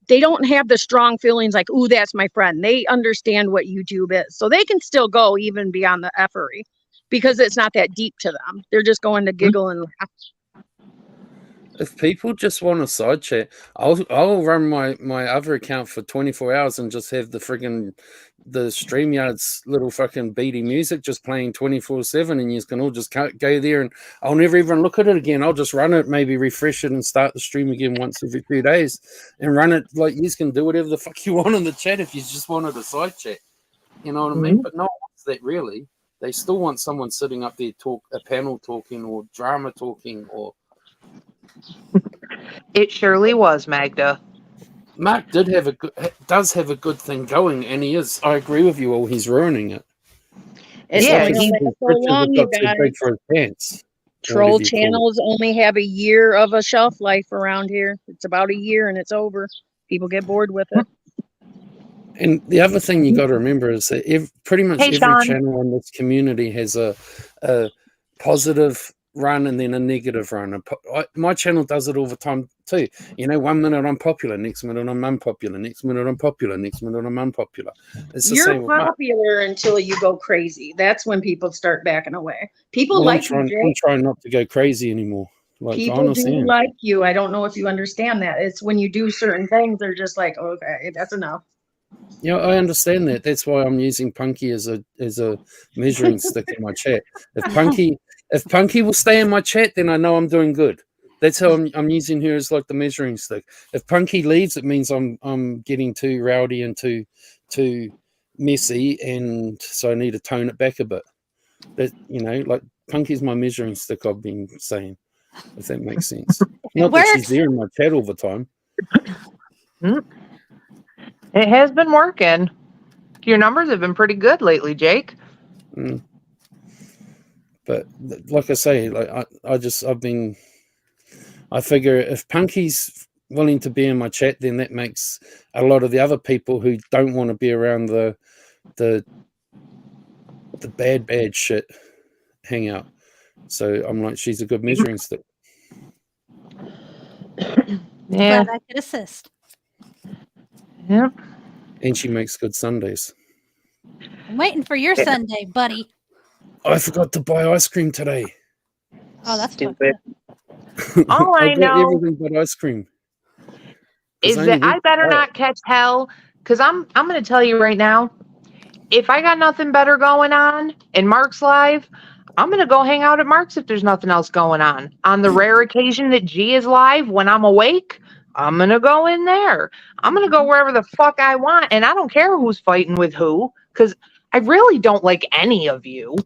they don't have the strong feelings like, ooh, that's my friend. They understand what YouTube is. So they can still go even beyond the effery because it's not that deep to them. They're just going to giggle and laugh. If people just want a side chat, I'll run my other account for 24 hours and just have the StreamYard's little fucking beady music just playing 24/7, and you can all just go there, and I'll never even look at it again. I'll just run it, maybe refresh it, and start the stream again once every 2 days, and run it like you can do whatever the fuck you want in the chat if you just wanted a side chat. You know what I mean? But no one wants that really. They still want someone sitting up there a panel talking or drama talking or. It surely was, Magda. Mark does have a good thing going, and he is. I agree with you. All he's ruining it. He's so long, you guys. For his pants. Troll channels only have a year of a shelf life around here. It's about a year and it's over. People get bored with it. And the other thing you got to remember is that pretty much every channel in this community has a positive run and then a negative run. My channel does it all the time too. 1 minute I'm popular, next minute I'm unpopular, next minute I'm popular, next minute I'm unpopular. It's the same. You're popular until you go crazy. That's when people start backing away. I'm trying not to go crazy anymore. People do like you. I don't know if you understand that. It's when you do certain things, they're just like, okay, that's enough. Yeah, I understand that. That's why I'm using Punky as a measuring stick in my chat. If Punky will stay in my chat, then I know I'm doing good. That's how I'm using her as like the measuring stick. If Punky leaves, it means I'm getting too rowdy and too messy, and so I need to tone it back a bit. But like Punky's my measuring stick. I've been saying, if that makes sense. Not that she's there in my chat all the time. It has been working. Your numbers have been pretty good lately, Jake. But like I say, I figure if Punky's willing to be in my chat, then that makes a lot of the other people who don't want to be around the bad shit hang out. So I'm like, she's a good measuring stick. Yeah, glad I could assist. Yep. And she makes good sundaes. I'm waiting for your Sunday, buddy. I forgot to buy ice cream today. Oh, that's Stupid. fucked All I I've got know everything but ice cream. is that I better not catch hell, because I'm going to tell you right now, if I got nothing better going on and Mark's live, I'm going to go hang out at Mark's if there's nothing else going on. On the rare occasion that G is live when I'm awake, I'm going to go in there. I'm going to go wherever the fuck I want, and I don't care who's fighting with who, because I really don't like any of you.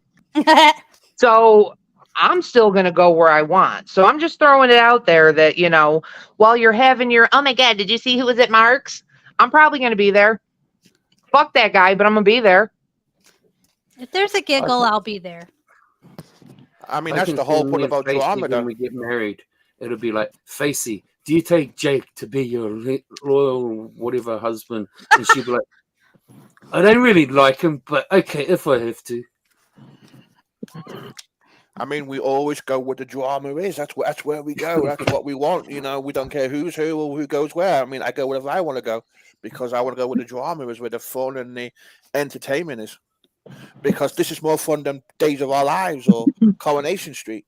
So I'm still going to go where I want. So I'm just throwing it out there that, you know, while you're having your, oh my God, did you see who was at Mark's? I'm probably going to be there. Fuck that guy, but I'm going to be there. If there's a giggle, I'll be there. I mean, that's the whole point about drama. When we get married, it'll be like, Facey, do you take Jake to be your loyal whatever husband? And she'll be like, I don't really like him, but okay, if I have to. I mean, we always go where the drama is. That's where we go. That's what we want. You know, we don't care who's who or who goes where. I mean, I go wherever I want to go because I want to go where the drama is, where the fun and the entertainment is. Because this is more fun than Days of Our Lives or Coronation Street.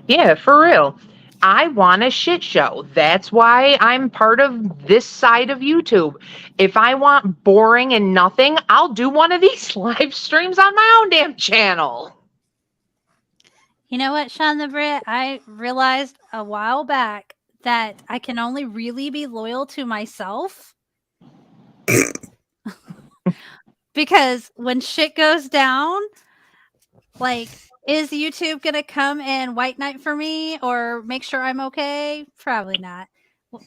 Yeah, for real. I want a shit show. That's why I'm part of this side of YouTube. If I want boring and nothing, I'll do one of these live streams on my own damn channel. You know what, Sean the Brit? I realized a while back that I can only really be loyal to myself. Because when shit goes down, like, is YouTube going to come and white knight for me or make sure I'm okay? Probably not.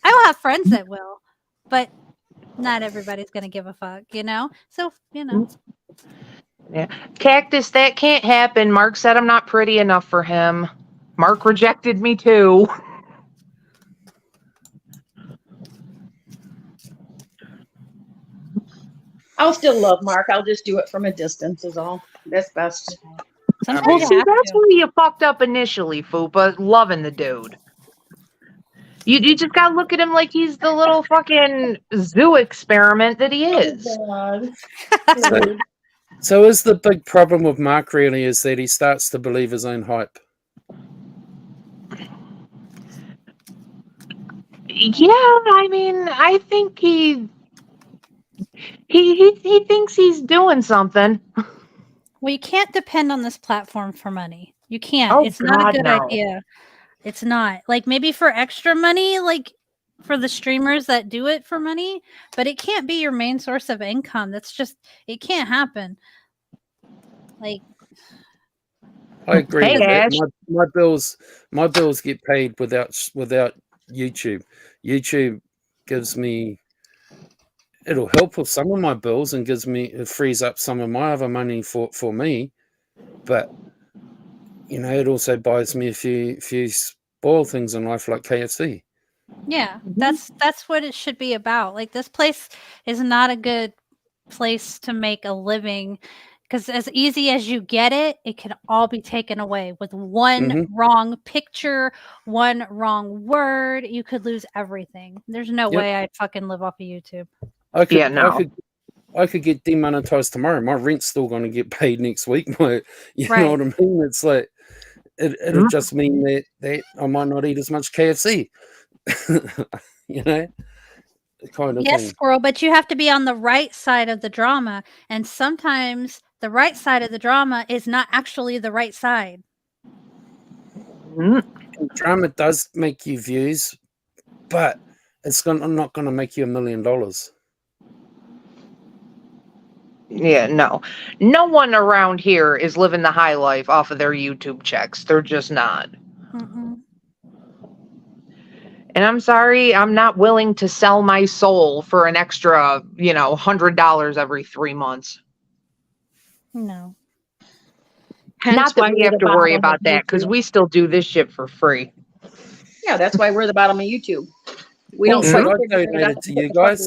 I will have friends that will, but not everybody's going to give a fuck, you know? So, you know. Yeah. Cactus, that can't happen. Mark said I'm not pretty enough for him. Mark rejected me too. I'll still love Mark. I'll just do it from a distance is all. That's best. Sometimes See, that's where you fucked up initially, Fupa, loving the dude. You just gotta look at him like he's the little fucking zoo experiment that he is. Oh, God. So is the big problem with Mark really is that he starts to believe his own hype? Yeah, I mean, I think he thinks he's doing something. Well, you can't depend on this platform for money. You can't. Oh, it's not God, a good no. idea. It's not. Like, maybe for extra money, like for the streamers that do it for money, but it can't be your main source of income. That's just, it can't happen. Like, I agree Hey, with Ash. that. My bills get paid without YouTube. YouTube gives me, it'll help with some of my bills and it frees up some of my other money for me, but you know, it also buys me a few spoiled things in life like KFC. yeah, that's what it should be about. Like, this place is not a good place to make a living, because as easy as you get it, it can all be taken away with one wrong picture, one wrong word. You could lose everything. There's no way I'd fucking live off of YouTube. I could get demonetized tomorrow. My rent's still going to get paid next week. You know what I mean? It's like it'll just mean that I might not eat as much KFC. You know, kind of yes, thing. Squirrel, but you have to be on the right side of the drama, and sometimes the right side of the drama is not actually the right side. Drama does make you views, but it's not going to make you $1 million. Yeah, no. No one around here is living the high life off of their YouTube checks. They're just not. And I'm sorry, I'm not willing to sell my soul for an extra, $100 every 3 months. No. Not that we have to worry about that, because we still do this shit for free. Yeah, that's why we're the bottom of YouTube. We don't I donated to you guys.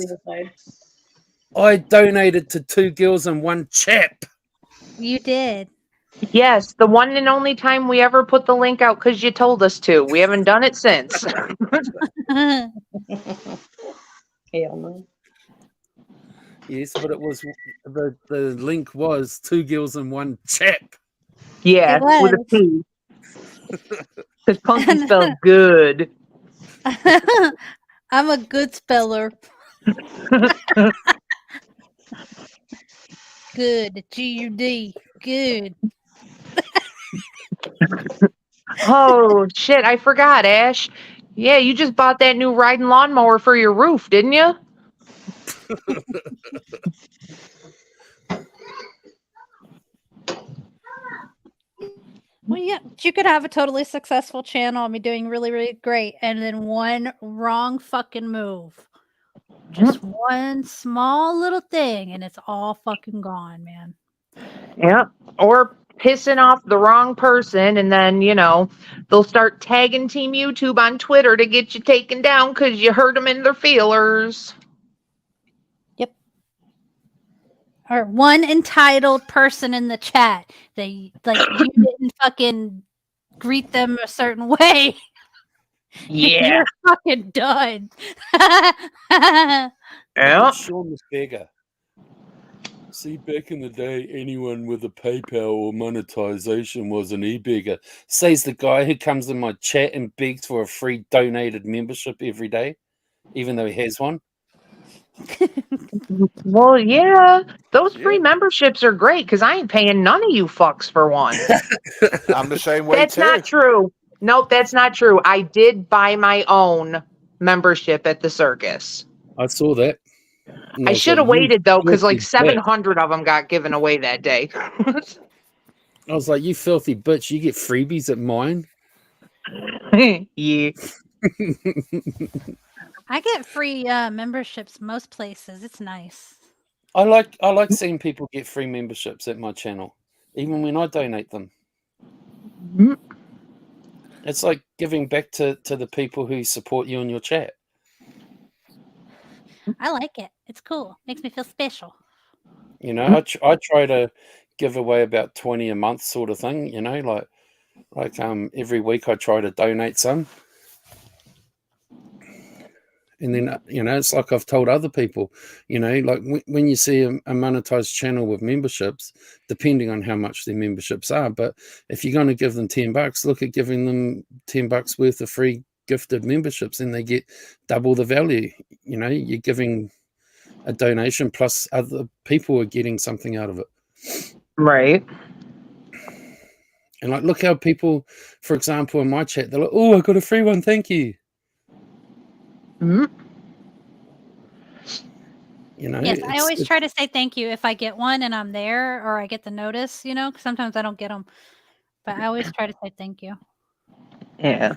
I donated to 2 girls and 1 chap. You did. Yes, the one and only time we ever put the link out because you told us to. We haven't done it since. Hell no. Yes, but it was the link was 2 girls and 1 chap. Yeah, with a P. Because Punky spells good. I'm a good speller. Good. G-U-D. Good. Oh, shit. I forgot, Ash. Yeah, you just bought that new riding lawnmower for your roof, didn't you? Well, yeah, you could have a totally successful channel and be doing really, really great. And then one wrong fucking move. Just one small little thing and it's all fucking gone, man. Yeah. Or pissing off the wrong person, and then, they'll start tagging Team YouTube on Twitter to get you taken down because you hurt them in their feelers. Yep. Or one entitled person in the chat. You didn't fucking greet them a certain way. Yeah. You're fucking done. Yeah. Sean the beggar. See, back in the day, anyone with a PayPal or monetization was an e-beggar. Says the guy who comes in my chat and begs for a free donated membership every day, even though he has one. Well, yeah, those free memberships are great because I ain't paying none of you fucks for one. I'm the same way That's too. not true. Nope, that's not true. I did buy my own membership at the circus. I saw that. I should have waited though, because like 700 of them got given away that day. I was like, you filthy bitch, you get freebies at mine? Yeah. I get free memberships most places. It's nice. I like seeing people get free memberships at my channel, even when I donate them. Mm-hmm. It's like giving back to the people who support you in your chat. I like it. It's cool. Makes me feel special. I try to give away about 20 a month sort of thing, like every week I try to donate some. And then, it's like I've told other people, like when you see a monetized channel with memberships, depending on how much their memberships are, but if you're going to give them $10, look at giving them $10 worth of free gifted memberships, and they get double the value. You're giving a donation plus other people are getting something out of it. Right. And like, look how people, for example, in my chat, they're like, oh, I got a free one. Thank you. Mm-hmm. Yes, I always try to say thank you if I get one and I'm there, or I get the notice, because sometimes I don't get them, but I always try to say thank you. Yeah.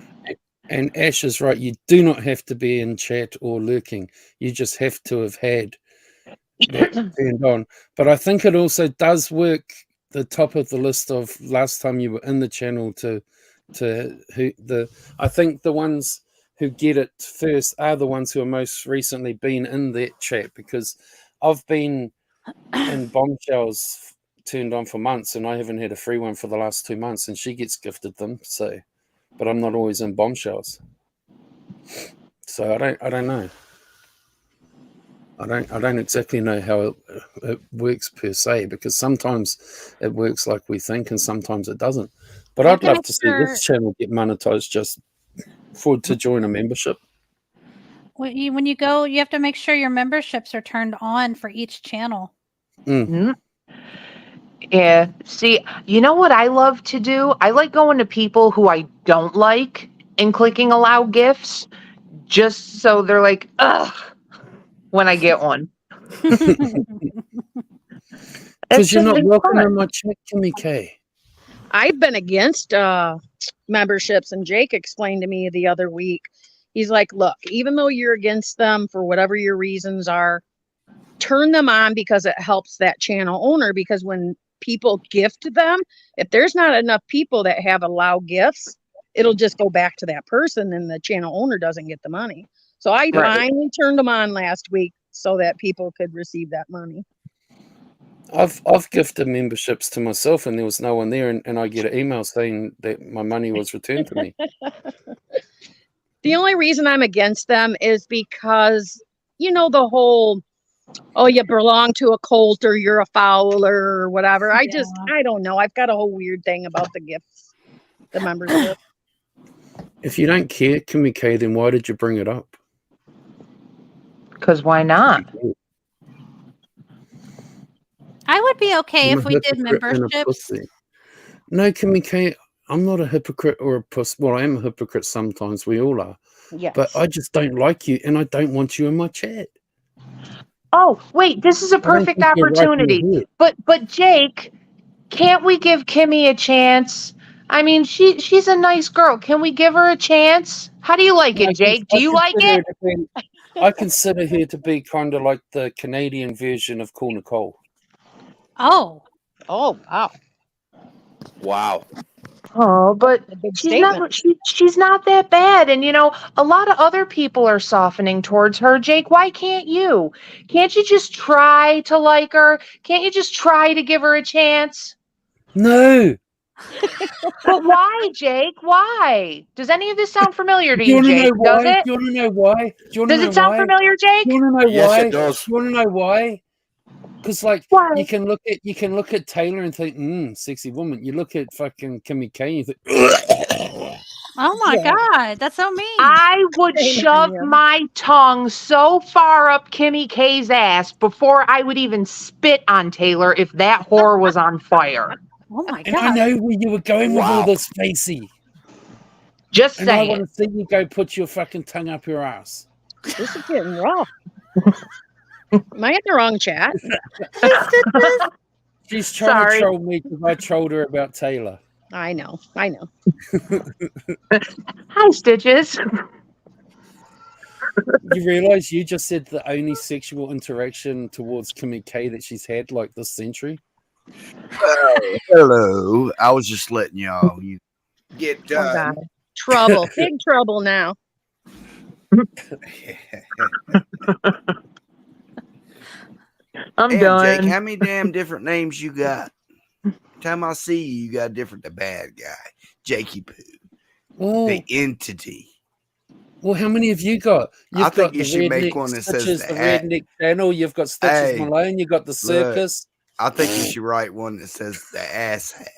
And Ash is right. You do not have to be in chat or lurking. You just have to have had that turned on. But I think it also does work the top of the list of last time you were in the channel I think the ones who get it first are the ones who are most recently been in that chat, because I've been in Bombshells turned on for months and I haven't had a free one for the last 2 months, and she gets gifted them. So, but I'm not always in Bombshells. So I don't know. I don't exactly know how it works per se, because sometimes it works like we think and sometimes it doesn't. But I'd love to see this channel get monetized just to join a membership. When you go, you have to make sure your memberships are turned on for each channel. Mm-hmm. Yeah. See, you know what I love to do? I like going to people who I don't like and clicking allow gifts, just so they're like, ugh, when I get one. Because you're not welcome in my chat, Kimmy K. I've been against memberships, and Jake explained to me the other week, he's like, look, even though you're against them for whatever your reasons are, turn them on because it helps that channel owner, because when people gift them, if there's not enough people that have allow gifts, it'll just go back to that person and the channel owner doesn't get the money. So I finally turned them on last week so that people could receive that money. I've gifted memberships to myself and there was no one there, and I get an email saying that my money was returned to me. The only reason I'm against them is because, the whole, oh, you belong to a cult or you're a fowler or whatever. I don't know. I've got a whole weird thing about the gifts. the membership. If you don't care, Kimmy K, then why did you bring it up? Because why not? I would be okay I'm if a we did hypocrite and a memberships. pussy. No, Kimmy K, I'm not a hypocrite or a pussy. Well, I am a hypocrite sometimes. We all are. Yes. But I just don't like you, and I don't want you in my chat. Oh, wait, this is a perfect opportunity. But Jake, can't we give Kimmy a chance? I mean, she's a nice girl. Can we give her a chance? How do you like it, Jake? Do you like it? I consider her to be kind of like the Canadian version of Cool Nicole. Oh. Oh, wow. Wow. Oh, but she's not that bad. And a lot of other people are softening towards her. Jake, why can't you? Can't you just try to like her? Can't you just try to give her a chance? No. But why, Jake? Why? Does any of this sound familiar to you, Do you Jake? want to know why? Does it? Do you want to know why? Does it sound familiar, Jake? Do you want to know Yes, why? it does. Do you want to know why? Because Why? you can look at Taylor and think, sexy woman. You look at fucking Kimmy K and you think, oh my God, that's so mean. I would shove my tongue so far up Kimmy K's ass before I would even spit on Taylor if that whore was on fire. Oh my God. and I know where you were going with all this, Facey. Just And I saying. want to see you go put your fucking tongue up your ass. This is getting rough. Am I in the wrong chat? She's trying to troll me because I trolled her about Taylor. I know. Hi, Stitches. You realize you just said the only sexual interaction towards Kimmy K that she's had this century? Hello. I was just letting y'all get done. Trouble. Big trouble now. I'm Damn, done. Jake, how many damn different names you got? Time I see you, you got different. The bad guy, Jakey Poo, the entity. Well, how many have you got? I think you should make one that says the Redneck Channel. You've got Stitches Malone. You've got the Circus. I think you should write one that says the Ass Hat.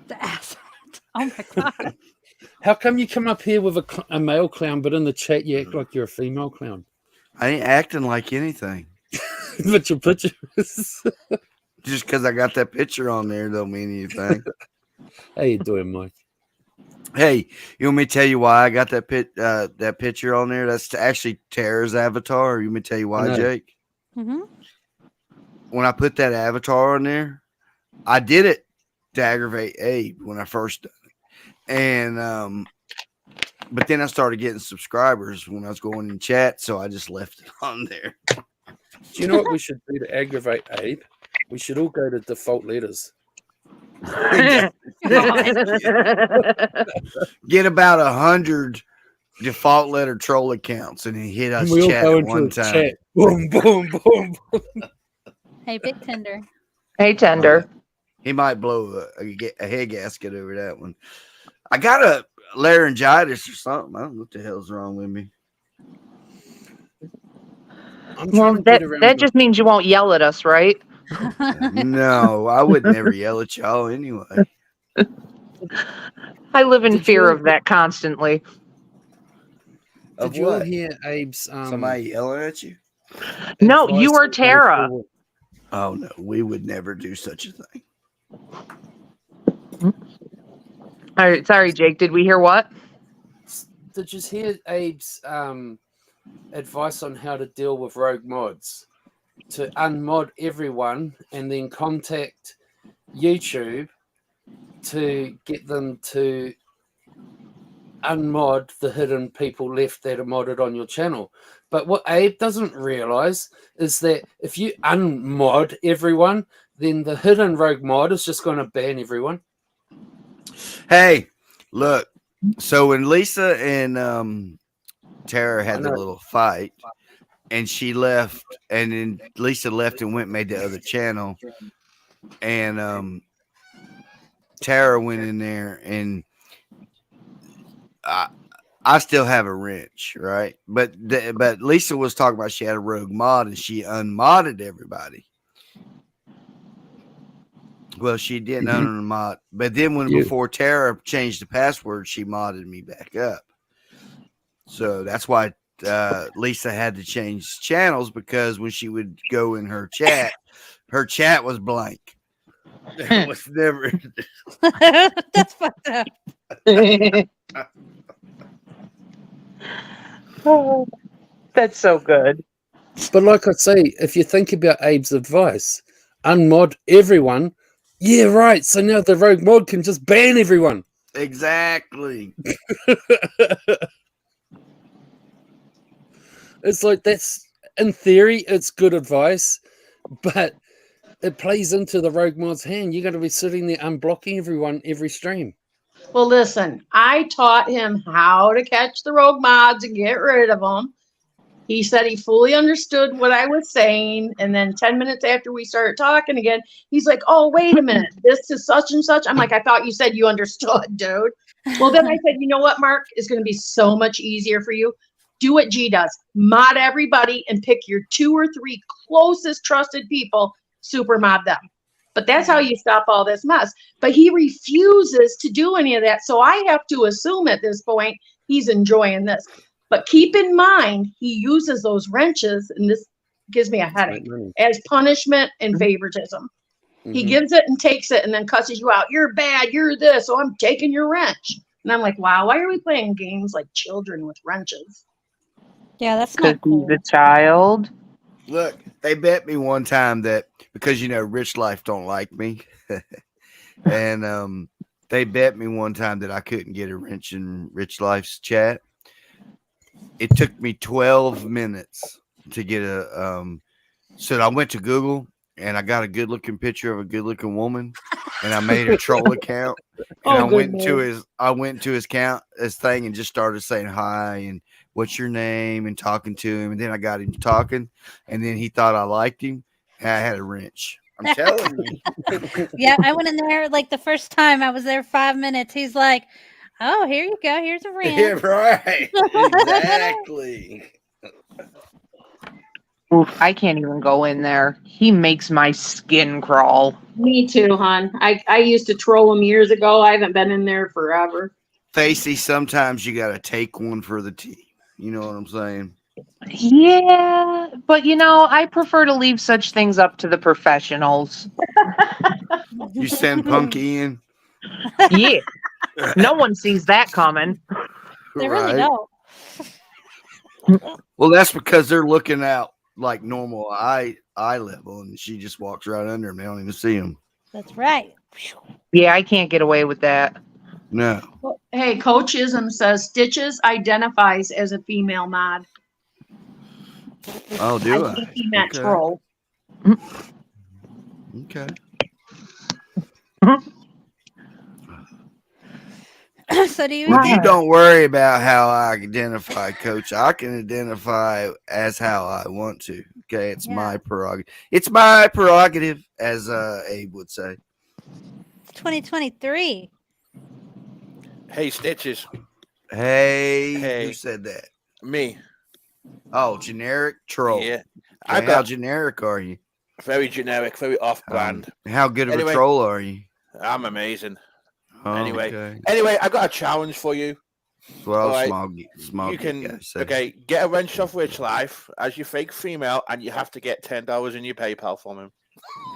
The ass hat. Oh my God. How come you come up here with a male clown, but in the chat you act like you're a female clown? I ain't acting like anything. But your picture is... Just because I got that picture on there don't mean anything. How you doing, Mike? Hey, you want me to tell you why I got that picture on there? That's actually Tara's avatar. You want me to tell you why, Jake? Mm-hmm. When I put that avatar on there, I did it to aggravate Abe when I first done it. And but then I started getting subscribers when I was going in chat, so I just left it on there. Do you know what we should do to aggravate Abe? We should all go to default letters. Get about 100 default letter troll accounts and then hit us chat at one time. Chat. Boom, boom, boom, boom. Hey, Big Tender. Hey, Tender. He might blow a head gasket over that one. I got a laryngitis or something. I don't know what the hell's wrong with me. Well, that just means you won't yell at us, right? No, I would never yell at y'all anyway. I live in fear of that constantly. Did you all hear Abe's somebody yelling at you? No, you were Tara. Oh no, we would never do such a thing. All right, sorry, Jake. Did we hear what? Did you hear Abe's advice on how to deal with rogue mods? To unmod everyone and then contact YouTube to get them to unmod the hidden people left that are modded on your channel. But what Abe doesn't realize is that if you unmod everyone, then the hidden rogue mod is just going to ban everyone. Hey, look. So when Lisa and Tara had the little fight, and she left, and then Lisa left and went and made the other channel, and Tara went in there, and I still have a wrench, right? But Lisa was talking about she had a rogue mod and she unmodded everybody. Well, she didn't unmod, but then before Tara changed the password, she modded me back up. So that's why Lisa had to change channels, because when she would go in her chat was blank. It was never. That's fucked up. Oh, that's so good. But like I say, if you think about Abe's advice, unmod everyone. Yeah, right. So now the rogue mod can just ban everyone. Exactly. It's like, that's, in theory, it's good advice, but it plays into the rogue mod's hand. You're going to be sitting there unblocking everyone every stream. Well, listen, I taught him how to catch the rogue mods and get rid of them. He said he fully understood what I was saying. And then 10 minutes after we started talking again, he's like, oh, wait a minute. This is such and such. I'm like, I thought you said you understood, dude. Well, then I said, you know what, Mark? It's going to be so much easier for you. Do what G does. Mod everybody and pick your 2 or 3 closest trusted people, super mod them. But that's how you stop all this mess. But he refuses to do any of that. So I have to assume at this point he's enjoying this. But keep in mind, he uses those wrenches, and this gives me a headache, as punishment and favoritism. He gives it and takes it and then cusses you out. You're bad. You're this. So I'm taking your wrench. And I'm like, wow, why are we playing games like children with wrenches? Yeah, that's not cool. He's a child. Look, they bet me one time that, because Rich Life don't like me, and they bet me one time that I couldn't get a wrench in Rich Life's chat. It took me 12 minutes to get so I went to Google and I got a good looking picture of a good looking woman, and I made a troll account, and I went to his thing and just started saying hi and what's your name and talking to him. And then I got him talking, and then he thought I liked him, and I had a wrench. I'm telling you. Yeah, I went in there like the first time I was there 5 minutes. He's like, oh, here you go. Here's a wrench. Yeah, right. Exactly. Oof, I can't even go in there. He makes my skin crawl. Me too, hon. I used to troll him years ago. I haven't been in there forever. Facey, sometimes you got to take one for the team. You know what I'm saying? Yeah, but I prefer to leave such things up to the professionals. You send Punky in? Yeah. No one sees that coming. They really don't. Well, that's because they're looking out like normal eye level, and she just walks right under them. They don't even see him. That's right. Yeah, I can't get away with that. No. Well, hey, Coachism says Stitches identifies as a female mod. Oh, do I? think he meant troll. Okay. So do you? Well, you don't worry about how I identify, Coach. I can identify as how I want to. Okay, it's my prerogative. It's my prerogative, as Abe would say. 2023. Hey, Stitches. Hey, who said that? Me. Oh, generic troll. Yeah. Okay, how generic are you? Very generic, very off-brand. How good of a troll are you? I'm amazing. Oh, anyway, okay. I got a challenge for you. Well, right. small. You can get a wrench off Rich Life as your fake female, and you have to get $10 in your PayPal from him.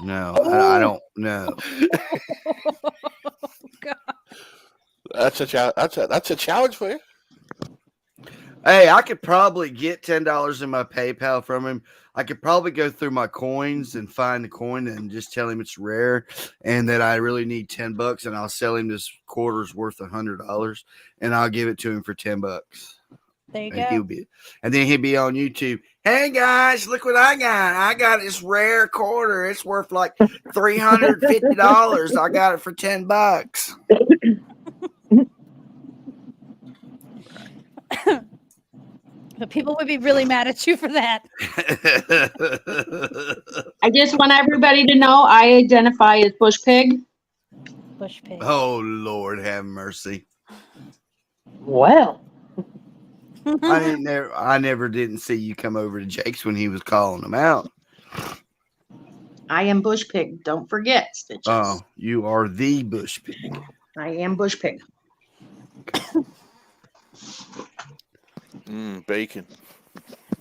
No, I don't know. That's a challenge for you. Hey, I could probably get $10 in my PayPal from him. I could probably go through my coins and find the coin and just tell him it's rare and that I really need $10, and I'll sell him this quarter's worth $100, and I'll give it to him for $10. There you go. And then he'll be on YouTube. Hey guys, look what I got! I got this rare quarter. It's worth like $350. I got it for $10. But people would be really mad at you for that. I just want everybody to know I identify as bush pig. Bush pig. Oh, Lord have mercy. Well. I never didn't see you come over to Jake's when he was calling them out. I am Bush Pig. Don't forget, Stitches. Oh, you are the Bush Pig. I am Bush Pig. Bacon.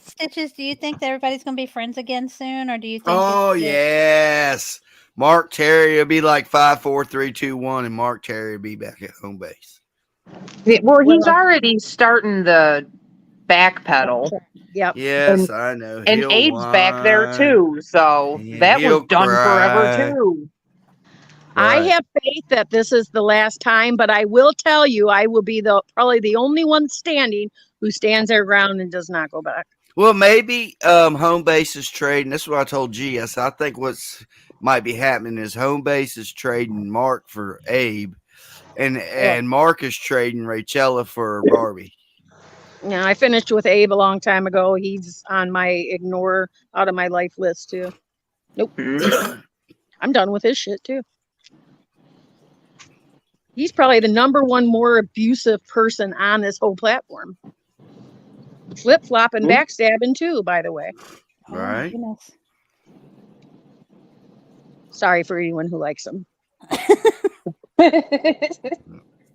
Stitches, do you think that everybody's going to be friends again soon, or do you think? Oh yes, Mark Terry will be like 5, 4, 3, 2, 1, and Mark Terry will be back at home base. Well, he's already starting the back pedal. Yep. Yes, I know. And Abe's back there too, so that was done forever too. I have faith that this is the last time, but I will tell you, I will be probably the only one standing who stands their ground and does not go back. Well, maybe home base is trading. That's what I told G. I said, I think what's might be happening is home base is trading Mark for Abe, and Mark is trading Rachella for Barbie. Yeah, I finished with Abe a long time ago. He's on my ignore out of my life list too. Nope. I'm done with his shit too. He's probably the #1 more abusive person on this whole platform. Flip-flopping, backstabbing too, by the way. Right. Oh, sorry for anyone who likes him.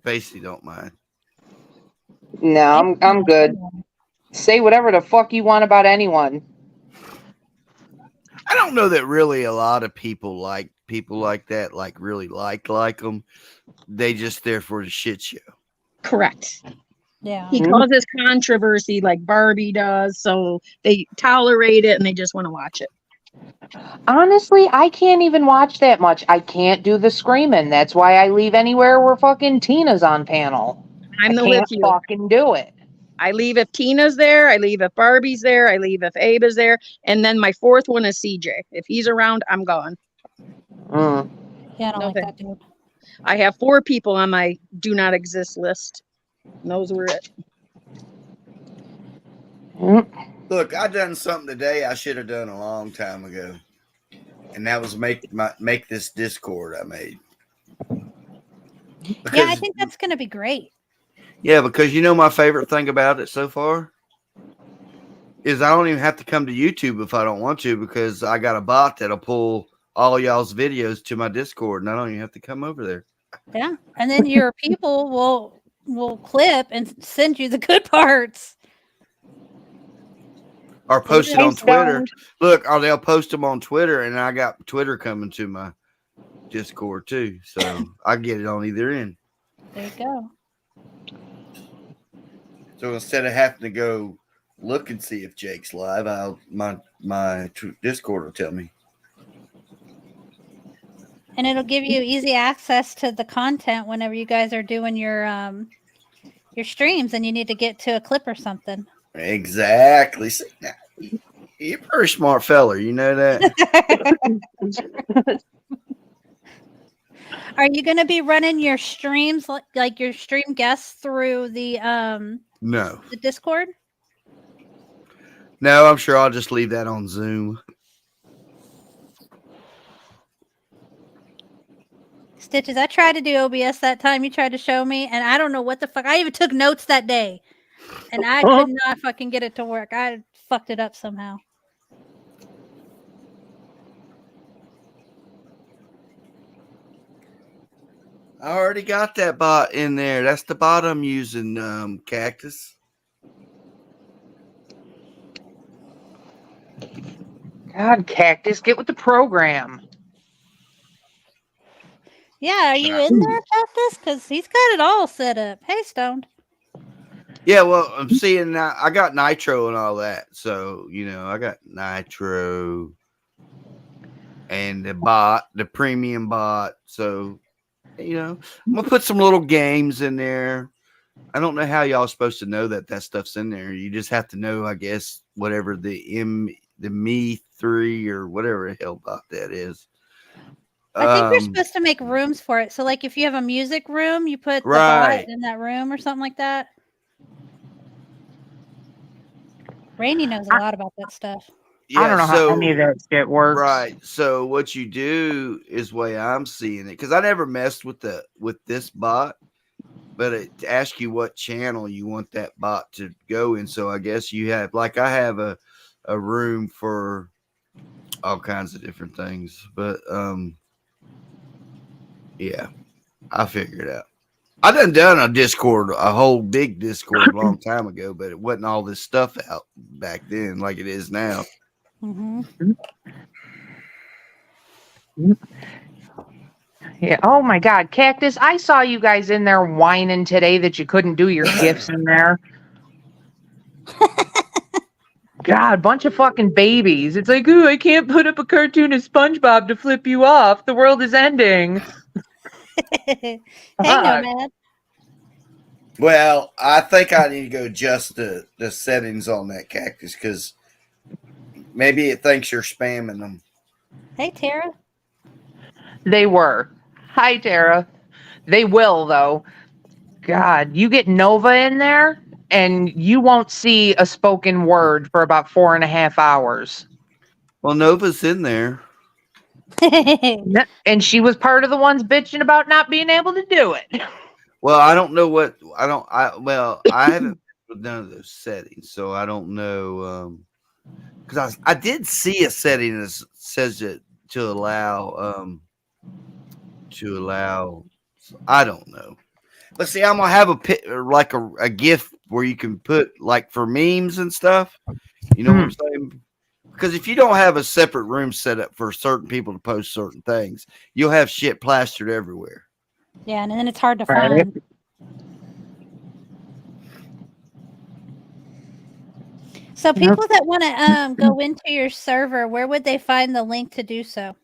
Basically, don't mind. No, I'm good. Say whatever the fuck you want about anyone. I don't know that really a lot of people like that, like really like them. They just there for the shit show. Correct. Yeah. He causes controversy like Barbie does, so they tolerate it and they just want to watch it. Honestly, I can't even watch that much. I can't do the screaming. That's why I leave anywhere where fucking Tina's on panel. I can't fucking do it. I leave if Tina's there, I leave if Barbie's there, I leave if Abe is there, and then my 4th one is CJ. If he's around, I'm gone. Yeah, I don't like that dude. I have 4 people on my do not exist list. And those were it. Look, I done something today I should have done a long time ago, and that was make this Discord I made. Yeah, I think that's going to be great. Yeah, because you know my favorite thing about it so far is I don't even have to come to YouTube if I don't want to, because I got a bot that'll pull all y'all's videos to my Discord, and I don't even have to come over there. Yeah, and then your people will clip and send you the good parts. Or post it on Twitter. Look, or they'll post them on Twitter, and I got Twitter coming to my Discord too, so I get it on either end. There you go. So instead of having to go look and see if Jake's live, my Discord will tell me. And it'll give you easy access to the content whenever you guys are doing your streams and you need to get to a clip or something. Exactly. See, you're a very smart feller. You know that. Are you going to be running your streams like your stream guests through the No. The Discord? No, I'm sure I'll just leave that on Zoom. Stitches, I tried to do OBS that time you tried to show me, and I don't know what the fuck. I even took notes that day, and I could not fucking get it to work. I fucked it up somehow. I already got that bot in there. That's the bot I'm using, Cactus. God, Cactus, get with the program. Yeah, are you in there, Cactus? Because he's got it all set up. Hey, Stoned. Yeah, well, I'm seeing now. I got Nitro and all that. So, I got Nitro and the bot, the premium bot. So, I'm going to put some little games in there. I don't know how y'all supposed to know that stuff's in there. You just have to know, I guess, whatever the Me 3 or whatever the hell bot that is. I think you're supposed to make rooms for it. So, like, if you have a music room, you put the bot in that room or something like that. Rainey knows a lot about that stuff. Yeah, I don't know how any of that shit works. Right. So what you do is the way I'm seeing it, because I never messed with this bot, but it asks you what channel you want that bot to go in. So I guess you have, like, I have a room for all kinds of different things. But yeah, I figured it out. I done a Discord, a whole big Discord a long time ago, but it wasn't all this stuff out back then like it is now. Mm-hmm. Yeah. Oh my God, Cactus! I saw you guys in there whining today that you couldn't do your gifts in there. God, bunch of fucking babies. It's like, ooh, I can't put up a cartoon of SpongeBob to flip you off. The world is ending. Hey, Nomad. Well, I think I need to go adjust the settings on that Cactus because maybe it thinks you're spamming them. Hey, Tara. They were. Hi, Tara. They will, though. God, you get Nova in there, and you won't see a spoken word for about 4.5 hours. Well, Nova's in there. And she was part of the ones bitching about not being able to do it. Well, I don't know what I haven't with none of those settings, so I don't know. Because I did see a setting that says it to allow. I don't know. But see, I'm gonna have a GIF where you can put like for memes and stuff. You know what I'm saying? Because if you don't have a separate room set up for certain people to post certain things, you'll have shit plastered everywhere. Yeah, and then it's hard to find. So people that want to go into your server, where would they find the link to do so?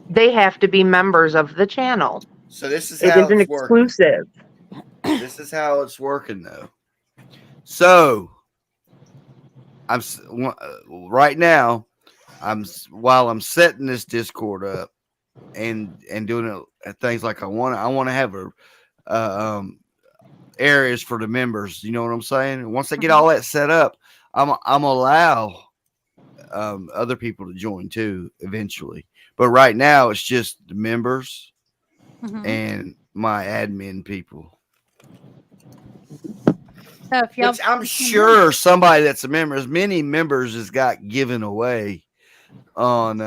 They have to be members of the channel. So this is it how isn't it's exclusive. This is how it's working, though. So I'm right now. While I'm setting this Discord up and doing things like I want to have areas for the members. You know what I'm saying? Once I get all that set up, I'm allow other people to join too eventually. But right now it's just the members and my admin people. So if y'all, which I'm sure somebody that's a member, as many members has got given away on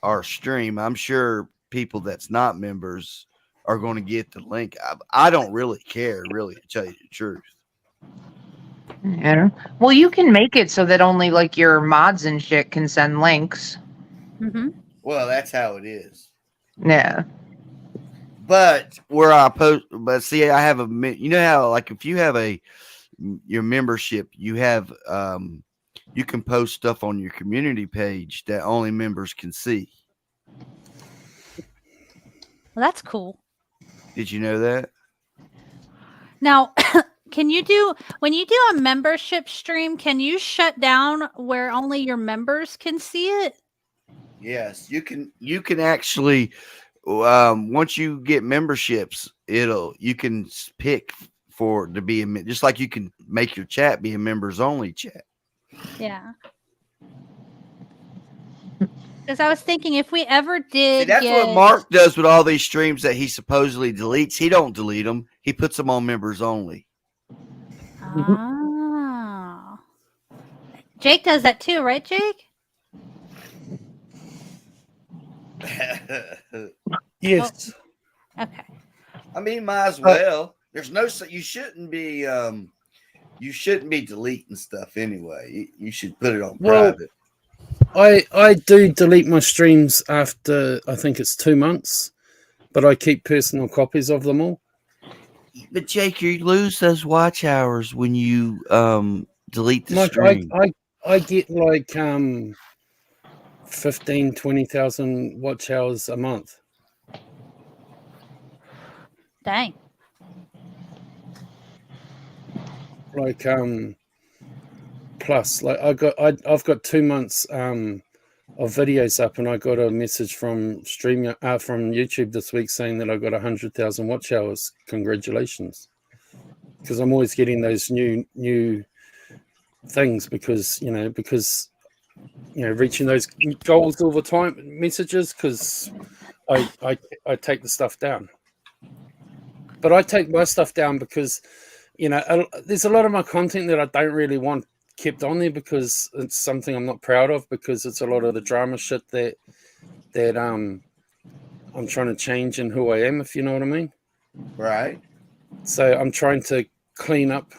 our stream. I'm sure people that's not members are going to get the link. I don't really care, really, to tell you the truth. Yeah. Well, you can make it so that only like your mods and shit can send links. Well, that's how it is. Yeah. But where I post, but see, I have you know how like if you have your membership, you have you can post stuff on your community page that only members can see. Well, that's cool. Did you know that? Now, when you do a membership stream, can you shut down where only your members can see it? Yes, you can actually once you get memberships, you can pick for to be just like you can make your chat be a members only chat. Yeah. Because I was thinking if we ever did. See, that's what Mark does with all these streams that he supposedly deletes. He don't delete them. He puts them on members only. Oh. Jake does that too, right, Jake? Yes. Oh. Okay. I mean, might as well. There's no, you shouldn't be deleting stuff anyway. You should put it on private. I do delete my streams after I think it's 2 months, but I keep personal copies of them all. But Jake, you lose those watch hours when you delete the stream. I get like 15,000, 20,000 watch hours a month. Dang. Like plus like I've got 2 months of videos up, and I got a message from from YouTube this week saying that I got 100,000 watch hours. Congratulations. Because I'm always getting those new things because reaching those goals all the time messages, because I take the stuff down. But I take my stuff down because there's a lot of my content that I don't really want kept on there because it's something I'm not proud of, because it's a lot of the drama shit that I'm trying to change in who I am, if you know what I mean. Right. So I'm trying to clean up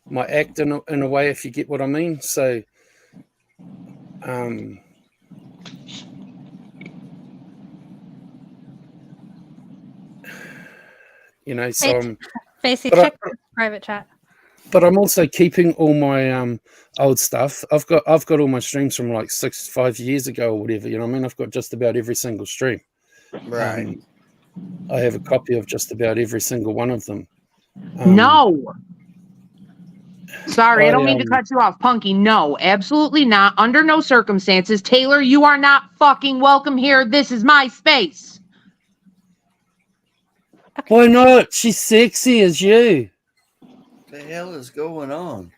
my act in a way, if you get what I mean. So you know, so I'm Facey, check private chat. But I'm also keeping all my old stuff. I've got all my streams from like 5 years ago or whatever, you know what I mean? I've got just about every single stream. Right. I have a copy of just about every single one of them. No. Sorry, I don't mean to cut you off, Punky. No, absolutely not. Under no circumstances. Taylor, you are not fucking welcome here. This is my space. Why not? She's sexy as you. What the hell is going on?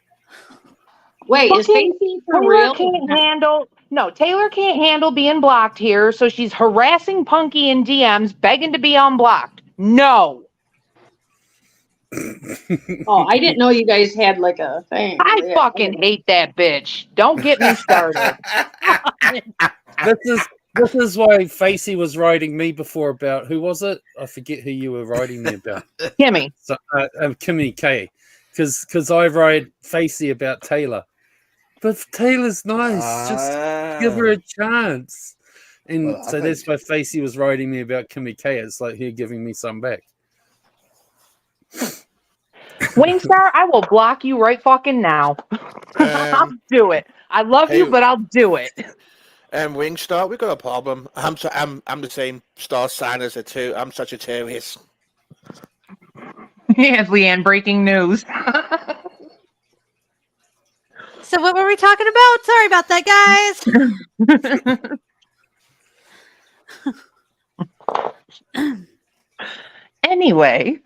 Wait, is Facey for real? Taylor can't handle being blocked here, so she's harassing Punky in DMs, begging to be unblocked. No. Oh, I didn't know you guys had like a thing. I fucking hate that bitch. Don't get me started. This is why Facey was writing me before about, who was it? I forget who you were writing me about. Kimmy. So, Kimmy K. Because I write Facey about Taylor. But Taylor's nice. Just give her a chance. And so that's why Facey was writing me about Kimmy K. It's like her giving me some back. Wingstar, I will block you right fucking now. I'll do it. I love you, but I'll do it. Wingstar, we've got a problem. I'm the same star sign as her too. I'm such a terrorist. Yes, Leanne, breaking news. So what were we talking about? Sorry about that, guys. Anyway.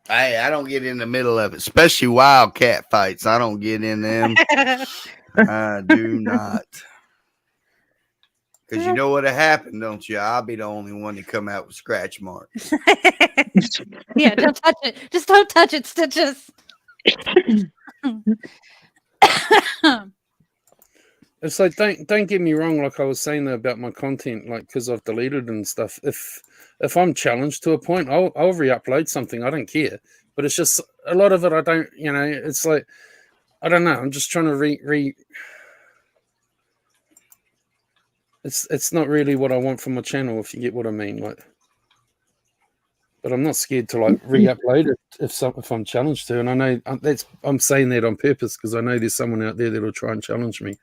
I don't get in the middle of it, especially wildcat fights. I don't get in them. I do not. Because you know what'll happen, don't you? I'll be the only one to come out with scratch marks. Yeah, don't touch it. Just don't touch it, Stitches. It's like, don't get me wrong, like I was saying there about my content, like, because I've deleted and stuff. If I'm challenged to a point, I'll re-upload something. I don't care. But it's just a lot of it I don't, you know, it's like, I don't know. I'm just trying to it's not really what I want from my channel, if you get what I mean. Like, but I'm not scared to like re-upload it if I'm challenged to. And I know I'm saying that on purpose because I know there's someone out there that'll try and challenge me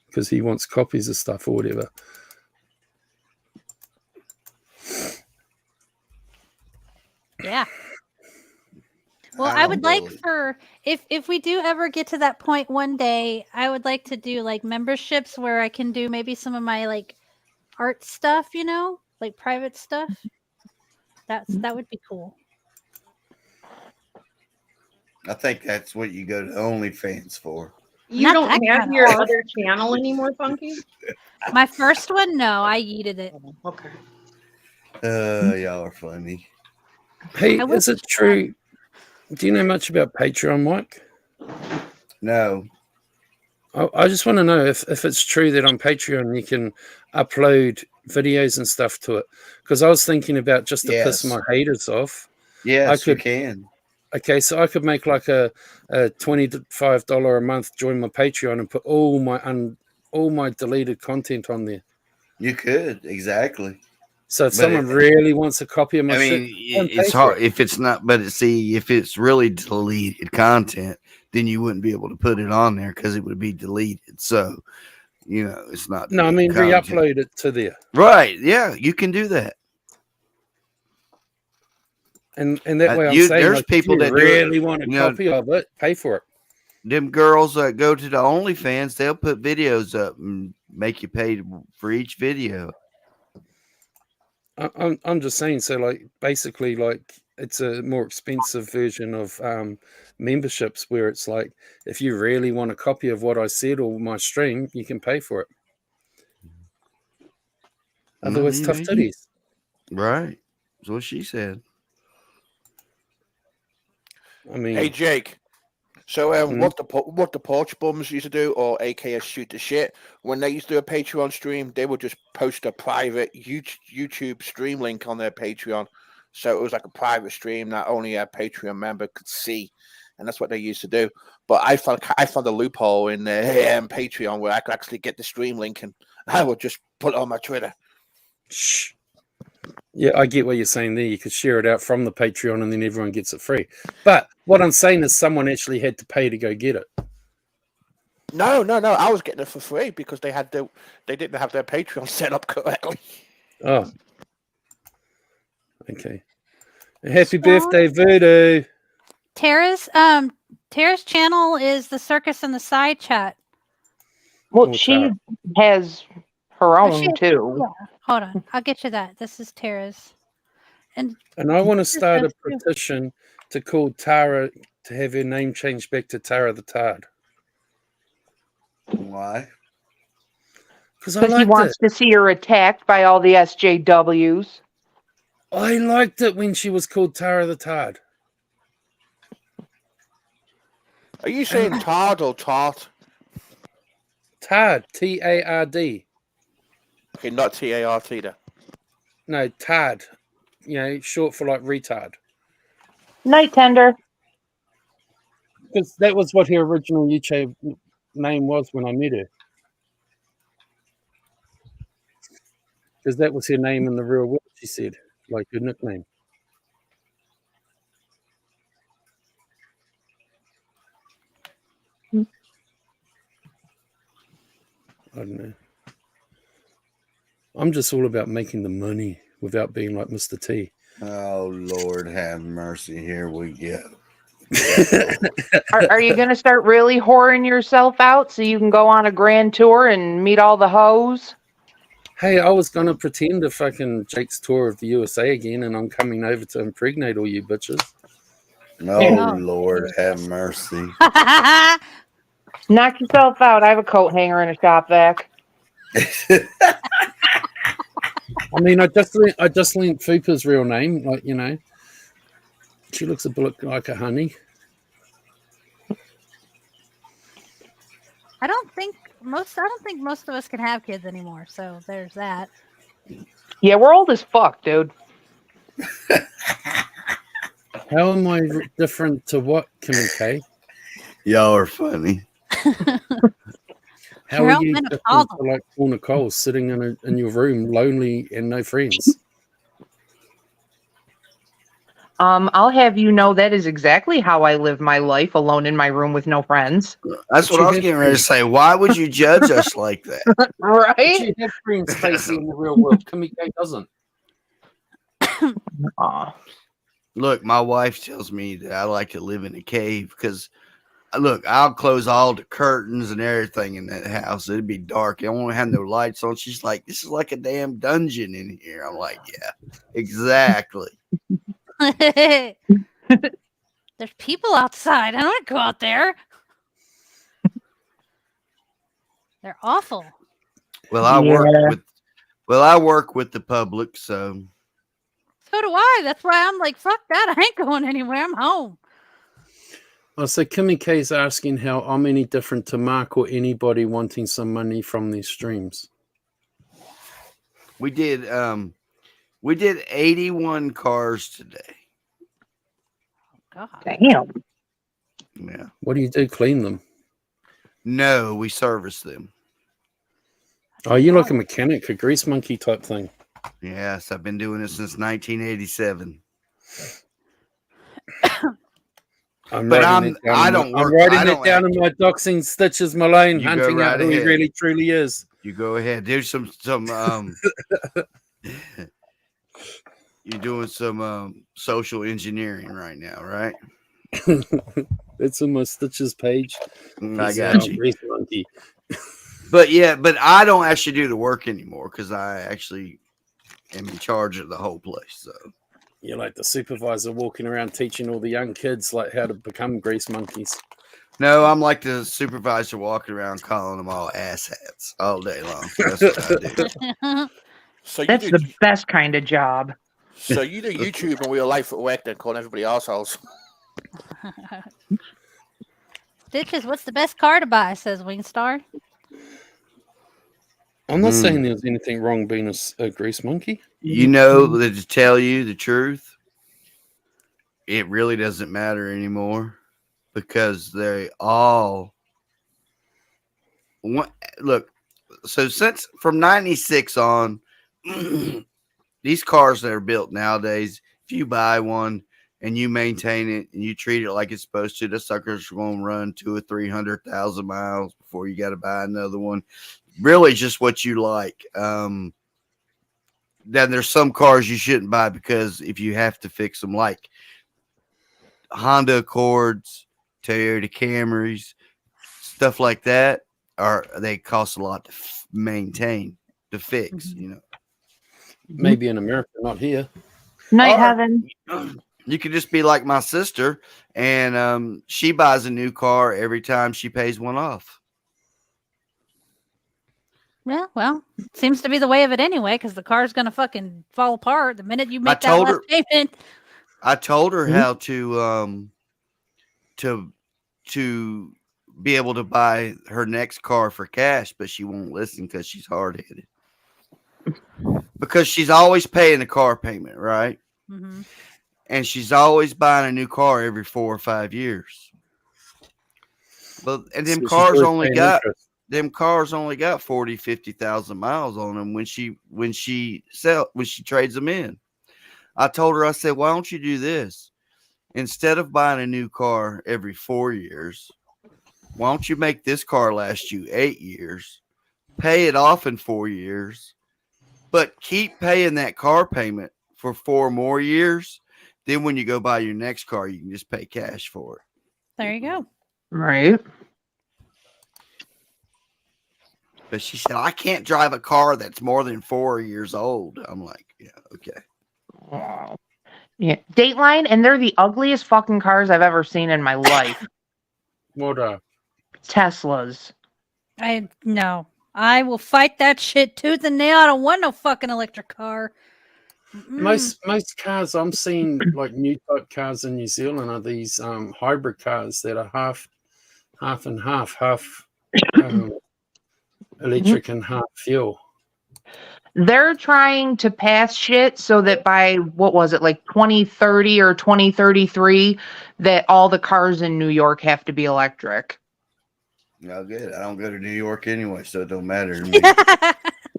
because he wants copies of stuff or whatever. Yeah. Well, I would like for if we do ever get to that point one day, I would like to do like memberships where I can do maybe some of my like art stuff, you know, like private stuff. That would be cool. I think that's what you go to OnlyFans for. You don't have your other channel anymore, Funky? My first one, no, I yeeted it. Okay. Y'all are funny. Hey, is it true? Do you know much about Patreon, Mike? No. I just want to know if it's true that on Patreon you can upload videos and stuff to it. Because I was thinking about just to piss my haters off. Yes, you can. Okay, so I could make like a $25 a month, join my Patreon and put all my deleted content on there. You could, exactly. So if someone really wants a copy of my shit, it's hard if it's not. But if it's really deleted content, then you wouldn't be able to put it on there because it would be deleted. So, you know, it's not. No, I mean re-upload it to there. Right? Yeah, you can do that. And that way, I'm saying there's like, people that really want a copy of it, pay for it. Them girls that go to the OnlyFans, they'll put videos up and make you pay for each video. I'm just saying, so like basically like it's a more expensive version of memberships where it's like if you really want a copy of what I said or my stream, you can pay for it. Otherwise, tough titties. Right. That's what she said. I mean, hey Jake. So what the porch bums used to do, or AKA shoot the shit, when they used to do a Patreon stream, they would just post a private YouTube stream link on their Patreon. So it was like a private stream that only a Patreon member could see, and that's what they used to do. But I found a loophole in the Patreon where I could actually get the stream link, and I would just put it on my Twitter. Shh. Yeah, I get what you're saying there. You could share it out from the Patreon and then everyone gets it free. But what I'm saying is someone actually had to pay to go get it. No. I was getting it for free because they didn't have their Patreon set up correctly. Oh. Okay. Happy birthday, Voodoo. Tara's channel is the Circus and the Side Chat. Well, she has her own too. Yeah. Hold on, I'll get you that. This is Tara's. And I want to start a petition to call Tara to have her name changed back to Tara the Tard. Why? Because he wants to see her attacked by all the SJWs. I liked it when she was called Tara the Tard. Are you saying Tard or Tart? Tard, T-A-R-D. Okay, not T-A-R-T there. No, Tard. You know, short for like retard. Night Tender. Because that was what her original YouTube name was when I met her. Because that was her name in the real world, she said. Like her nickname. I don't know. I'm just all about making the money without being like Mr. T. Oh, Lord have mercy. Here we go. Are you going to start really whoring yourself out so you can go on a grand tour and meet all the hoes? Hey, I was going to pretend a fucking Jake's tour of the USA again, and I'm coming over to impregnate all you bitches. Oh, Lord have mercy. Knock yourself out. I have a coat hanger and a shop vac. I mean, I just learned Fupa's real name. Like, you know, she looks a bit like a honey. I don't think most of us can have kids anymore. So there's that. Yeah, we're old as fuck, dude. How am I different to what, Kimmy K? Y'all are funny. How are you different to like Paul Nicole sitting in your room, lonely and no friends? I'll have you know that is exactly how I live my life, alone in my room with no friends. That's what I was getting ready to say. Why would you judge us like that? Right? But you have friends, Stacey, in the real world. Kimmy K doesn't. Look, my wife tells me that I like to live in a cave because, look, I'll close all the curtains and everything in that house. It'd be dark. I won't have no lights on. She's like, this is like a damn dungeon in here. I'm like, yeah, exactly. There's people outside. I don't want to go out there. They're awful. Well, I work with the public, so. So do I. That's why I'm like, fuck that. I ain't going anywhere. I'm home. Oh, so Kimmy K's asking how I'm any different to Mark or anybody wanting some money from these streams. We did 81 cars today. God. Damn. Yeah. What do you do? Clean them? No, we service them. Oh, you're like a mechanic, a grease monkey type thing. Yes, I've been doing it since 1987. I'm writing it down in my doxing stitches, Malone, hunting out who he really truly is. You go ahead. Do some you're doing some social engineering right now, right? It's on my stitches page. I got you. But I don't actually do the work anymore because I actually am in charge of the whole place. So you're like the supervisor walking around teaching all the young kids like how to become grease monkeys. No, I'm like the supervisor walking around calling them all asshats all day long. That's what I do. So that's the best kind of job. So you do YouTube in real life at work, then calling everybody assholes. Stitches, what's the best car to buy? Says Wingstar. I'm not saying there's anything wrong being a grease monkey. You know, that to tell you the truth, it really doesn't matter anymore because they all look. So since from 96 on, these cars that are built nowadays, if you buy one and you maintain it and you treat it like it's supposed to, the suckers are going to run 200,000 or 300,000 miles before you got to buy another one. Really, just what you like. Then there's some cars you shouldn't buy because if you have to fix them, like Honda Accords, Toyota Camrys, stuff like that, they cost a lot to maintain, to fix. You know, maybe in America, not here. Night Heaven. You could just be like my sister, and she buys a new car every time she pays one off. Yeah, well, seems to be the way of it anyway, because the car's gonna fucking fall apart the minute you make that last payment. I told her how to be able to buy her next car for cash, but she won't listen because she's hard-headed. Because she's always paying the car payment, right? Mm-hmm. And she's always buying a new car every 4 or 5 years. But and them cars only got 40, 50,000 miles on them when she trades them in. I told her, I said, why don't you do this? Instead of buying a new car every 4 years, why don't you make this car last you 8 years, pay it off in 4 years, but keep paying that car payment for 4 more years. Then when you go buy your next car, you can just pay cash for it. There you go. Right. But she said, I can't drive a car that's more than 4 years old. I'm like, yeah, okay. Wow. Yeah. Dateline, and they're the ugliest fucking cars I've ever seen in my life. What Teslas. I will fight that shit tooth and nail. I don't want no fucking electric car. Most cars I'm seeing, like new type cars in New Zealand, are these hybrid cars that are half and half electric and half fuel. They're trying to pass shit so that by, what was it, like 2030 or 2033, that all the cars in New York have to be electric. No good. I don't go to New York anyway, so it don't matter to me.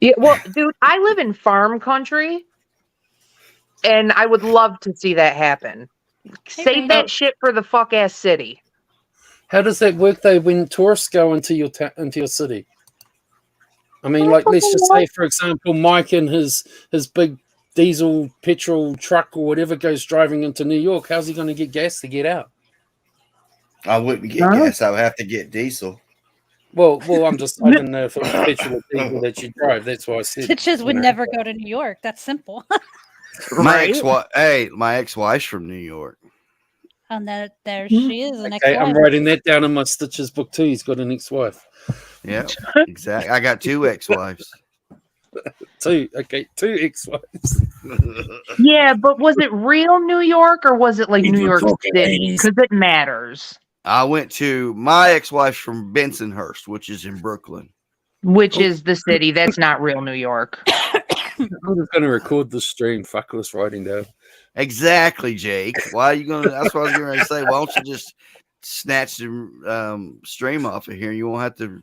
Yeah, well, dude, I live in farm country, and I would love to see that happen. Save that shit for the fuck ass city. How does that work though when tourists go into your city? I mean, like, let's just say, for example, Mike and his big diesel petrol truck or whatever goes driving into New York. How's he going to get gas to get out? I wouldn't get gas. I would have to get diesel. Well, I didn't know if it was petrol or diesel that you drive. That's why I said. Stitches would never go to New York. That's simple. My ex-wife's from New York. And there she is, an Okay, ex-wife. I'm writing that down in my Stitches book too. He's got an ex-wife. Yeah, exactly. I got 2 ex-wives. Two ex-wives. Yeah, but was it real New York or was it like New York City? Because it matters. I went to my ex-wife's from Bensonhurst, which is in Brooklyn. Which is the city. That's not real New York. I'm just going to record the stream. Fuckless writing down. Exactly, Jake. Why are you going to? That's what I was going to say. Why don't you just snatch the stream off of here? You won't have to,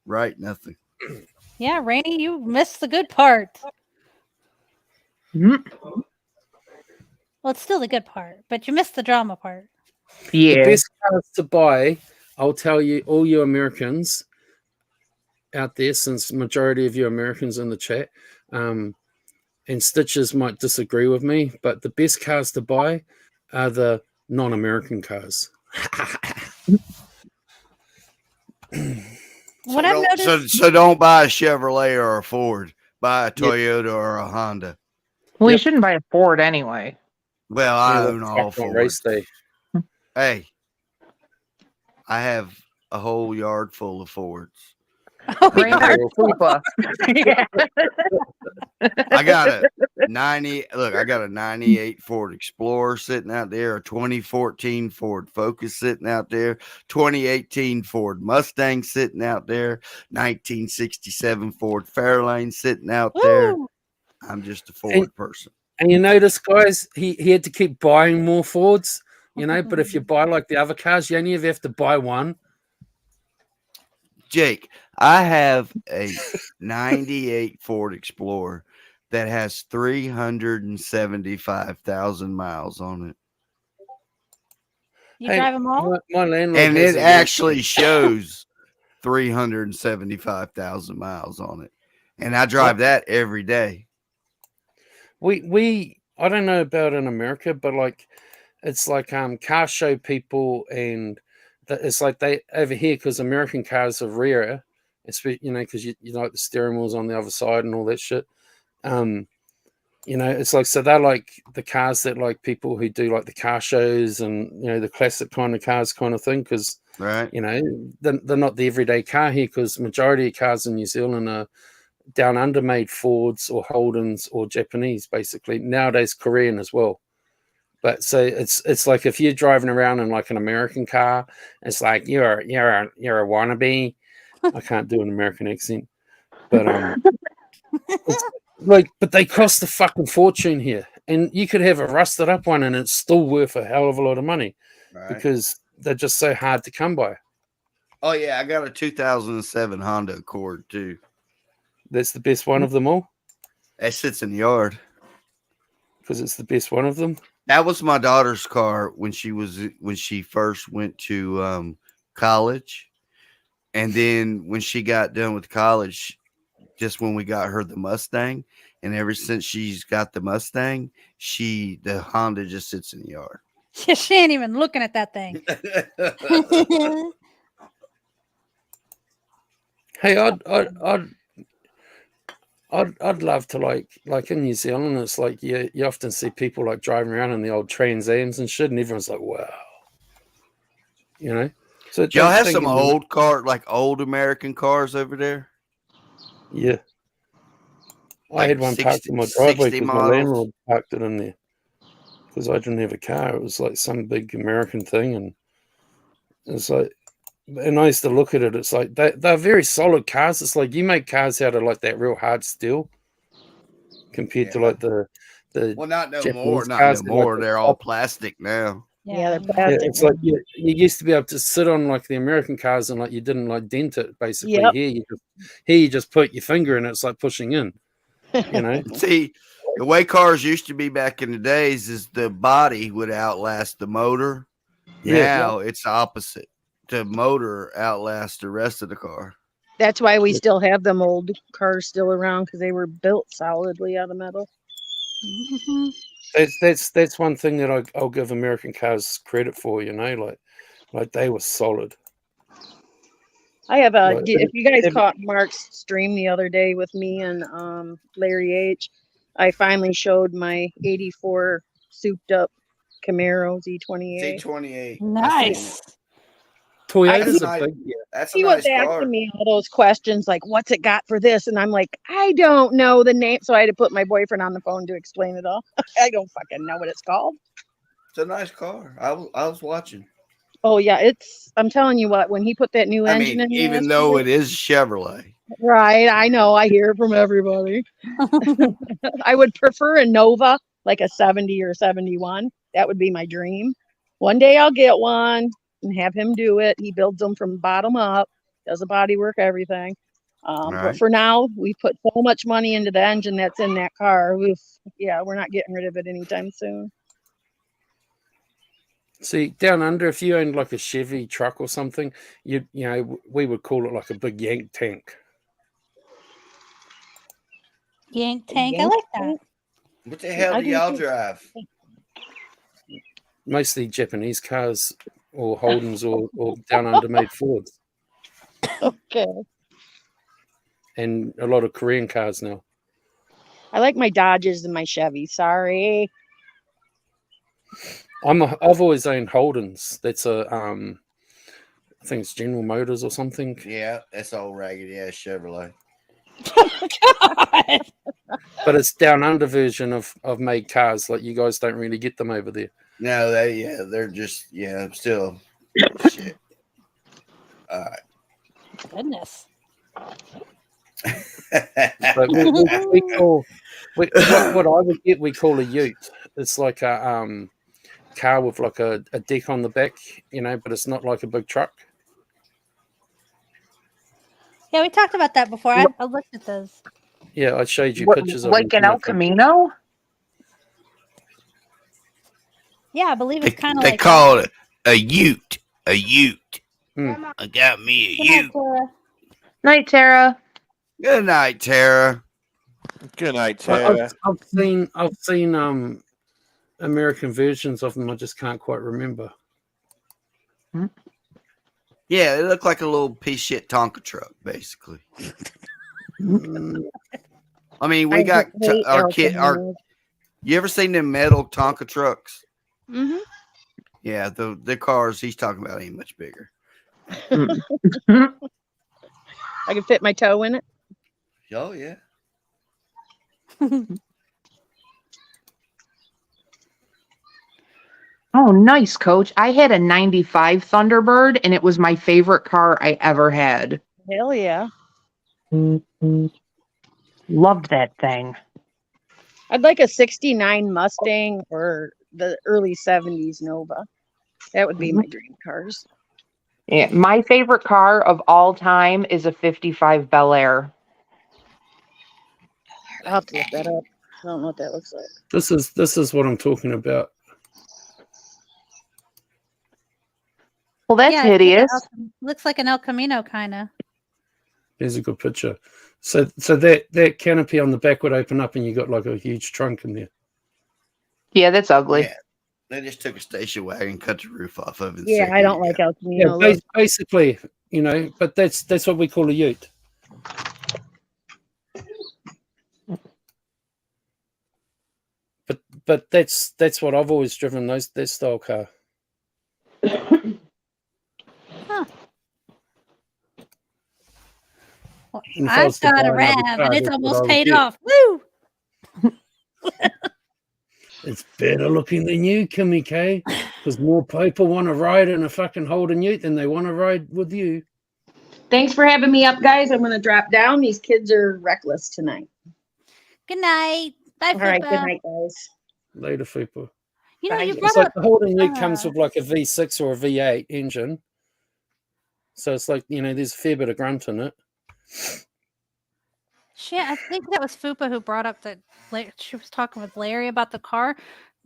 write nothing. Yeah, Rainey, you missed the good part. Mm-hmm. Well, it's still the good part, but you missed the drama part. Yeah. The best cars to buy, I'll tell you, all you Americans out there, since the majority of you Americans in the chat, and Stitches might disagree with me, but the best cars to buy are the non-American cars. So don't buy a Chevrolet or a Ford. Buy a Toyota or a Honda. Well, you shouldn't buy a Ford anyway. Well, I own all Fords. Hey, I have a whole yard full of Fords. Oh, Green yeah. card super. Yeah. I got a 90. Look, I got a 98 Ford Explorer sitting out there, a 2014 Ford Focus sitting out there, 2018 Ford Mustang sitting out there, 1967 Ford Fairlane sitting out there. Woo! I'm just a Ford person. And you notice, guys, he had to keep buying more Fords, you know. But if you buy like the other cars, you only ever have to buy one. Jake, I have a 98 Ford Explorer that has 375,000 miles on it. You drive them all? My landlord And has it a actually shows 375,000 miles on it. And I drive that every day. We I don't know about in America, but like it's like car show people, and it's like they over here, because American cars are rarer, especially, you know, because you like the steering wheel's on the other side and all that shit. You know, it's like, so they're like the cars that like people who do like the car shows and, you know, the classic kind of cars kind of thing, because Right. you know they're not the everyday car here, because majority of cars in New Zealand are down under made Fords or Holdens or Japanese, basically nowadays Korean as well. But so it's like if you're driving around in like an American car, it's like you're a wannabe. I can't do an American accent, but it's like, but they cost a fucking fortune here, and you could have a rusted up one, and it's still worth a hell of a lot of money, Right. because they're just so hard to come by. Oh yeah, I got a 2007 Honda Accord too. That's the best one of them all, That sits in the yard because it's the best one of them. That was my daughter's car when she first went to college, and then when she got done with college, just when we got her the Mustang, and ever since she's got the Mustang, the Honda just sits in the yard. She ain't even looking at that thing. Hey, I'd love to like in New Zealand, it's like you often see people like driving around in the old Trans Ams and shit, and everyone's like, wow, you know. So y'all have some old old American cars over there? Yeah, like I had one parked in my driveway because my landlord parked it in there because I didn't have a car. It was like some big American thing, and it's like, and I used to look at it. It's like they're very solid cars. It's like you make cars out of like that real hard steel compared to like the well, not no Japanese more, not cars no more. like they're all plastic now. Yeah, they're Yeah, plastic. it's like you used to be able to sit on like the American cars and like you didn't like dent it. Basically, Yep. here you just put your finger in it. It's like pushing in. You know. See, the way cars used to be back in the days is the body would outlast the motor. Now it's opposite. The motor outlasts the rest of the car. That's why we still have them old cars still around, because they were built solidly out of metal. Mm-hmm. That's one thing that I'll give American cars credit for. You know, like they were solid. I have if you guys caught Mark's stream the other day with me and Larry H, I finally showed my '84 souped up Camaro Z28. Z28. Nice. Toyota's that's a he nice was asking car. me all those questions like, what's it got for this? And I'm like, I don't know the name. So I had to put my boyfriend on the phone to explain it all. I don't fucking know what it's called. It's a nice car. I was watching. Oh yeah, I'm telling you what, when he put that new engine in, even though it is Chevrolet. Right, I know, I hear it from everybody. I would prefer a Nova, like a 70 or 71. That would be my dream. One day I'll get one and have him do it. He builds them from bottom up, does the body work, everything. But for now, we put so much money into the engine that's in that car. We're not getting rid of it anytime soon. See, down under, if you owned like a Chevy truck or something, you know, we would call it like a big yank tank. Yank tank, I like that. What the hell do y'all drive? Mostly Japanese cars or Holdens or down under made Fords. Okay. And a lot of Korean cars now. I like my Dodges and my Chevy. Sorry. I've always owned Holdens. That's a I think it's General Motors or something. Yeah, that's old raggedy ass Chevrolet. God. But it's down under version of made cars. Like you guys don't really get them over there. No, they're just still shit. All right. Goodness. But we call what I would get, we call a ute. It's like a car with like a deck on the back, but it's not like a big truck. Yeah, we talked about that before. I looked at those. Yeah, I showed you pictures of like them. an El Camino. Yeah, I believe it's kind of they like call it a ute. A ute. Hmm. I got me a Good night, ute. Tara. Night, Tara. Good night, Tara. Good night, Tara. I've seen American versions of them. I just can't quite remember. Yeah, it looked like a little piece of shit Tonka truck, basically. I mean, we got our kid. You ever seen them metal Tonka trucks? Mm-hmm. Yeah, the cars he's talking about ain't much bigger. I can fit my toe in it. Oh yeah. Oh, nice, Coach. I had a 95 Thunderbird, and it was my favorite car I ever had. Hell yeah. Loved that thing. I'd like a 69 Mustang or the early 70s Nova. That would be my dream cars. Yeah, my favorite car of all time is a 55 Bel Air. I'll have to look that up. I don't know what that looks like. This is what I'm talking about. Well, that's hideous. Looks like an El Camino kind of. Here's a good picture. So that canopy on the back would open up, and you got like a huge trunk in there. Yeah, that's ugly. Yeah. They just took a station wagon and cut the roof off of it. Yeah, I don't like El Camino. Yeah, basically, but that's what we call a ute. But that's what I've always driven, that style car. Huh. Well, And if I was I've to got a buy another Ram, car, and it's that's what I almost would paid get. off. Woo! It's better looking than you, Kimmy, because more people want to ride in a fucking Holden ute than they want to ride with you. Thanks for having me up, guys. I'm going to drop down. These kids are reckless tonight. Good night. Bye, All right, Fupa. good night, guys. Later, Fupa. You know, you It's brought like up the Holden ute comes with like a V6 or a V8 engine. So it's like, there's a fair bit of grunt in it. shit. I think that was Fupa who brought up that she was talking with Larry about the car.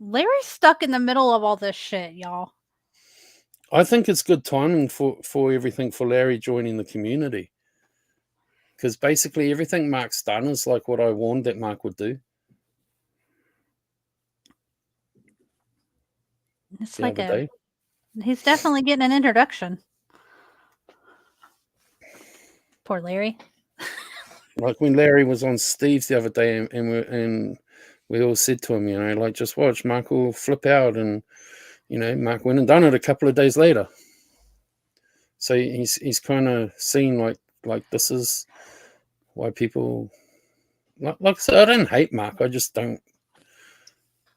Larry's stuck in the middle of all this shit, y'all. I think it's good timing for everything for Larry joining the community. Because basically everything Mark's done is like what I warned that Mark would do. It's like he's definitely getting an introduction. Poor Larry. Like when Larry was on Steve's the other day, and we all said to him, like, just watch, Mark will flip out, and Mark went and done it a couple of days later. So he's kind of seen like this is why people like I said, I don't hate Mark. I just don't.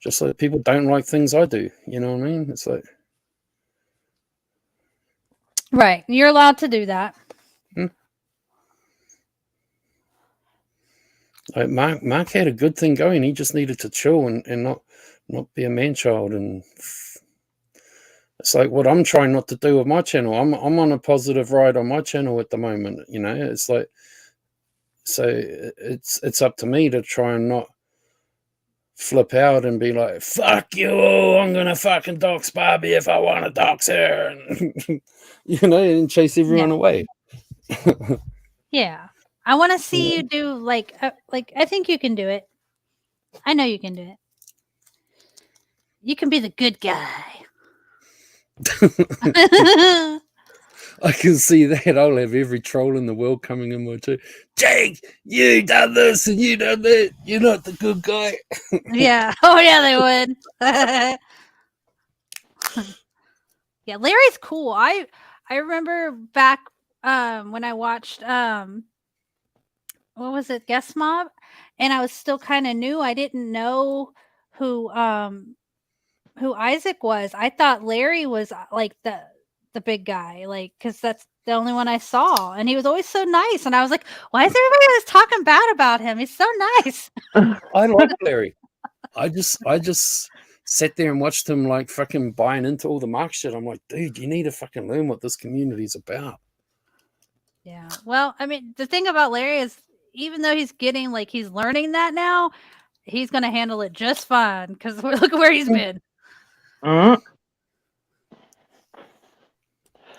Just like people don't like things I do. You know what I mean? It's like Right. You're allowed to do that. Like Mark had a good thing going. He just needed to chill and not be a man child. And it's like what I'm trying not to do with my channel. I'm on a positive ride on my channel at the moment. It's like, so it's up to me to try and not flip out and be like, fuck you, I'm gonna fucking dox Barbie if I want to dox her, and and chase everyone away. Yeah. I want to see you do like I think you can do it. I know you can do it. You can be the good guy. I can see that. I'll have every troll in the world coming in my too. Jake, you done this and you done that. You're not the good guy. Yeah. Oh yeah, they would. Yeah, Larry's cool. I I remember back when I watched what was it, Guest Mob, and I was still kind of new. I didn't know who Isaac was. I thought Larry was like the big guy, like because that's the only one I saw, and he was always so nice. And I was like, why is everybody always talking bad about him? He's so nice. I like Larry. I just sat there and watched him like fucking buying into all the Mark shit. I'm like, dude, you need to fucking learn what this community's about. Yeah. Well, I mean, the thing about Larry is, even though he's getting like he's learning that now, he's gonna handle it just fine because look at where he's been.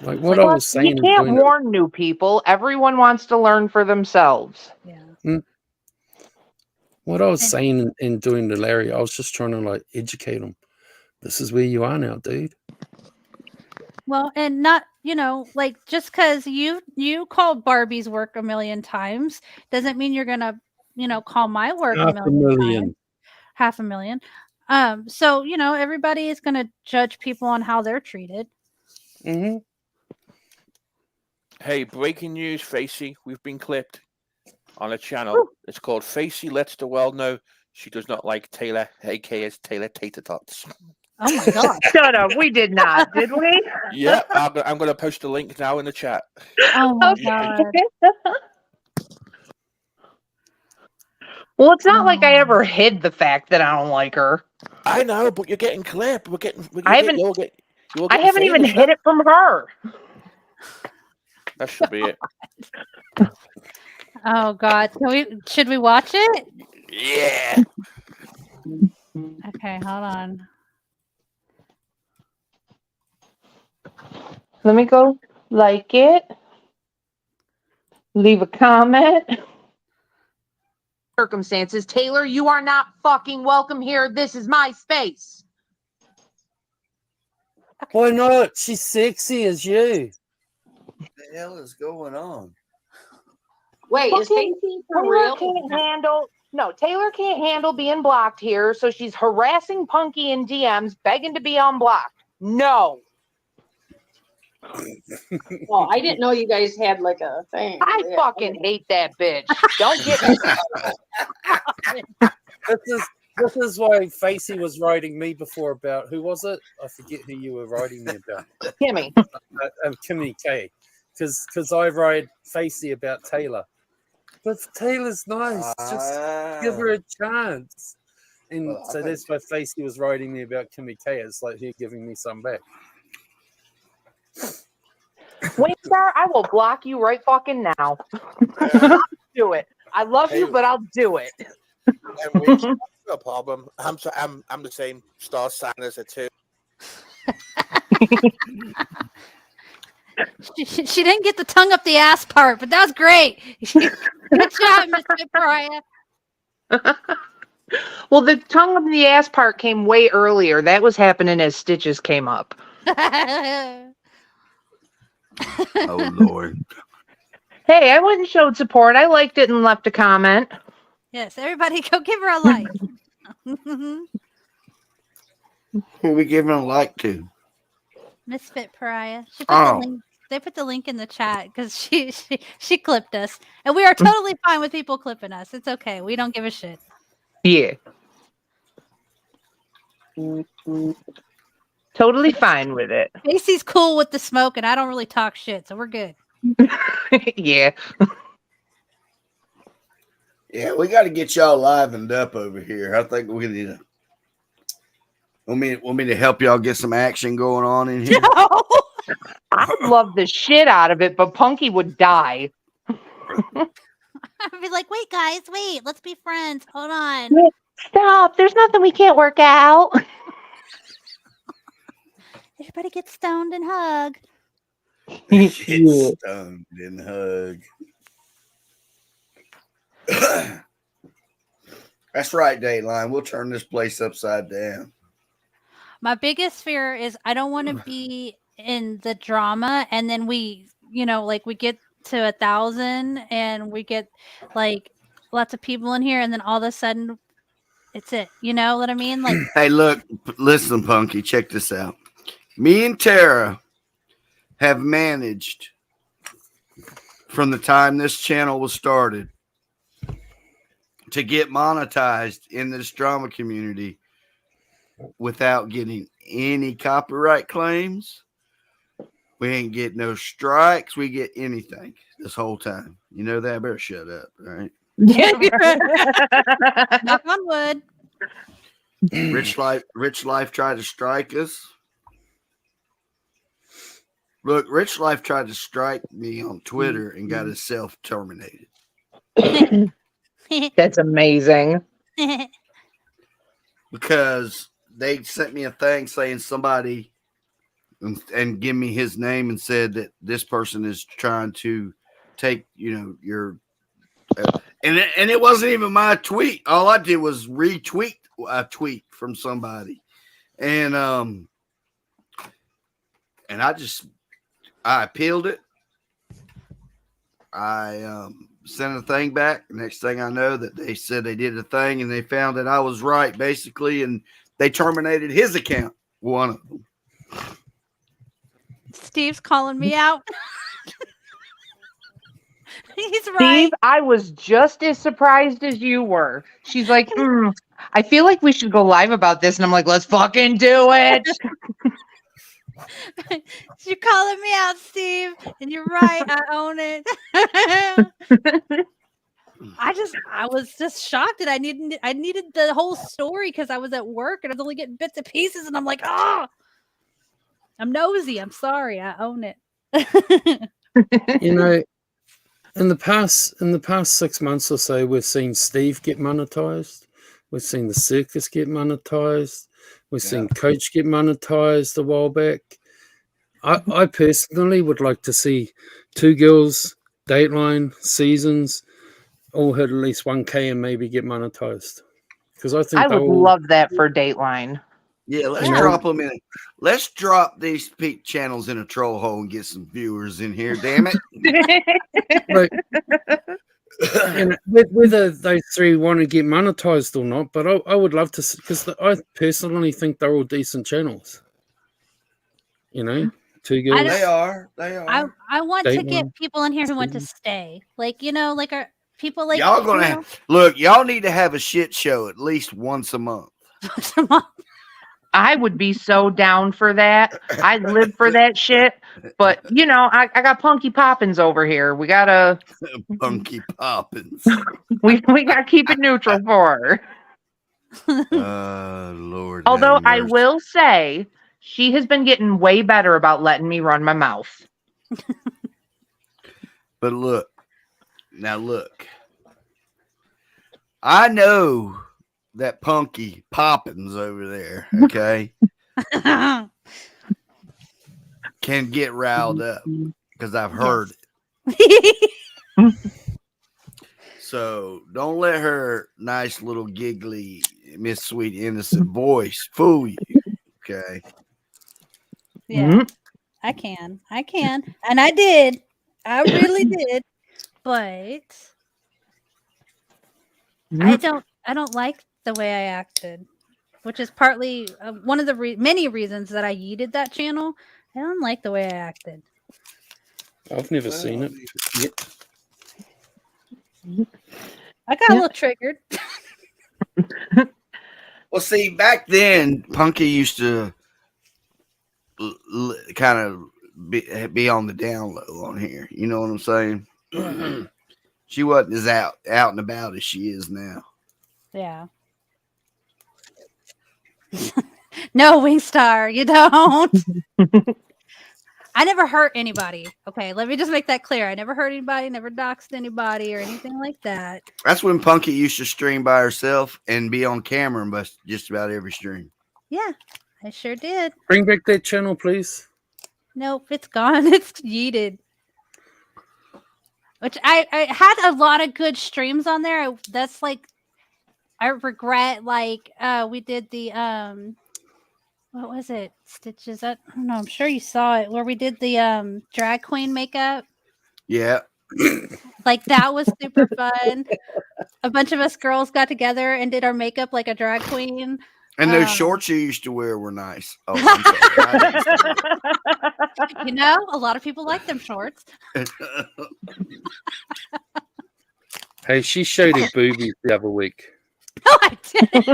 Like what I was saying, you can't warn new people. Everyone wants to learn for themselves. Yeah. What I was saying in doing the Larry, I was just trying to like educate them. This is where you are now, dude. Well, and not, like just because you called Barbie's work a million times doesn't mean you're gonna, call my work a million times. 500,000. So everybody is gonna judge people on how they're treated. Mm-hmm. Hey, breaking news, Facey. We've been clipped on a channel. It's called Facey Lets the World Know She Does Not Like Taylor, aka Taylor Tater Tots. Oh my God. Shut up. We did not, did we? Yeah, I'm going to post a link now in the chat. Oh my God. Well, it's not like I ever hid the fact that I don't like her. I know, but you're getting clipped. I haven't even hid it from her. That should be it. Oh God. Should we watch it? Yeah. Okay, hold on. Let me go like it. Leave a comment. Circumstances. Taylor, you are not fucking welcome here. This is my space. Why not? She's sexy as you. What the hell is going on? Wait, is Facey for real? Taylor can't handle being blocked here, so she's harassing Punky in DMs, begging to be unblocked. No. Well, I didn't know you guys had like a thing. I fucking hate that bitch. Don't get me. This is why Facey was writing me before about, who was it? I forget who you were writing me about. Kimmy. Kimmy K. Because I write Facey about Taylor. But Taylor's nice. Just give her a chance. And so that's why Facey was writing me about Kimmy K. It's like her giving me some back. Waystar, I will block you right fucking now. Do it. I love you, but I'll do it. No problem. I'm the same star sign as her too. She didn't get the tongue up the ass part, but that was great. Good job, Mr. Pariah. Well, the tongue up the ass part came way earlier. That was happening as Stitches came up. Oh, Lord. Hey, I went and showed support. I liked it and left a comment. Yes, everybody go give her a like. Who are we giving a like to? Misfit Pariah. She put the link. They put the link in the chat because she clipped us, and we are totally fine with people clipping us. It's okay. We don't give a shit. Yeah. Totally fine with it. Macy's cool with the smoke, and I don't really talk shit, so we're good. Yeah. Yeah, we got to get y'all livened up over here. I think we need to. Want me to help y'all get some action going on in here? No! I'd love the shit out of it, but Punky would die. I'd be like, wait, guys, wait. Let's be friends. Hold on. Stop. There's nothing we can't work out. Everybody get stoned and hug. Get stoned and hug. That's right, Dateline. We'll turn this place upside down. My biggest fear is I don't want to be in the drama, and then we get to 1,000 and we get like lots of people in here, and then all of a sudden it's it. You know what I mean? Like, hey, look, listen, Punky, check this out. Me and Tara have managed from the time this channel was started to get monetized in this drama community without getting any copyright claims. We ain't get no strikes. We get anything this whole time. You know that? I better shut up, right? Yeah. Knock on wood. Rich Life tried to strike us. Look, Rich Life tried to strike me on Twitter and got himself terminated. That's amazing. Because they sent me a thing saying somebody and give me his name and said that this person is trying to take, your and it wasn't even my tweet. All I did was retweet a tweet from somebody. And I appealed it. I sent a thing back. Next thing I know, that they said they did a thing and they found that I was right, basically, and they terminated his account. One of them. Steve's calling me out. He's right. Steve, I was just as surprised as you were. She's like, I feel like we should go live about this. And I'm like, let's fucking do it. You're calling me out, Steve. And you're right. I own it. I was just shocked that I needed the whole story because I was at work and I was only getting bits and pieces. And I'm like, I'm nosy. I'm sorry. I own it. In the past 6 months or so, we've seen Steve get monetized. We've seen the circus get monetized. We've seen Coach get monetized a while back. I personally would like to see Two Girls, Dateline, Seasons all hit at least 1K and maybe get monetized. Because I think I would love that for Dateline. Yeah, let's drop them in. Let's drop these peak channels in a troll hole and get some viewers in here. Damn it! Whether those three want to get monetized or not, but I would love to, because I personally think they're all decent channels. Two girls. They are. I want to get people in here who want to stay. Our people like y'all gonna look. Y'all need to have a shit show at least once a month. Once a month. I would be so down for that. I live for that shit. But I got Punky Poppins over here. We gotta Punky Poppins. we gotta keep it neutral for her. Lord. Although I will say she has been getting way better about letting me run my mouth. But look. I know that Punky Poppins over there, okay, can get riled up because I've heard it. So don't let her nice little giggly Miss Sweet innocent voice fool you, okay? Yeah, I can, and I did. I really did, but I don't like the way I acted, which is partly one of the many reasons that I yeeted that channel. I don't like the way I acted. I've never seen it yet. I got a little triggered. Well, see, back then, Punky used to kind of be on the down low on here. You know what I'm saying? She wasn't as out and about as she is now. Yeah. No, Wingstar, you don't. I never hurt anybody. Okay, let me just make that clear. I never hurt anybody, never doxed anybody or anything like that. That's when Punky used to stream by herself and be on camera in just about every stream. Yeah, I sure did. Bring back that channel, please. Nope, it's gone. It's yeeted. Which I had a lot of good streams on there. I regret, we did the what was it? Stitches. I don't know. I'm sure you saw it where we did the drag queen makeup. Yeah. That was super fun. A bunch of us girls got together and did our makeup like a drag queen. And those shorts you used to wear were nice. Oh, I'm sorry. You know, a lot of people like them shorts. Hey, she showed her boobies the other week. No, I didn't.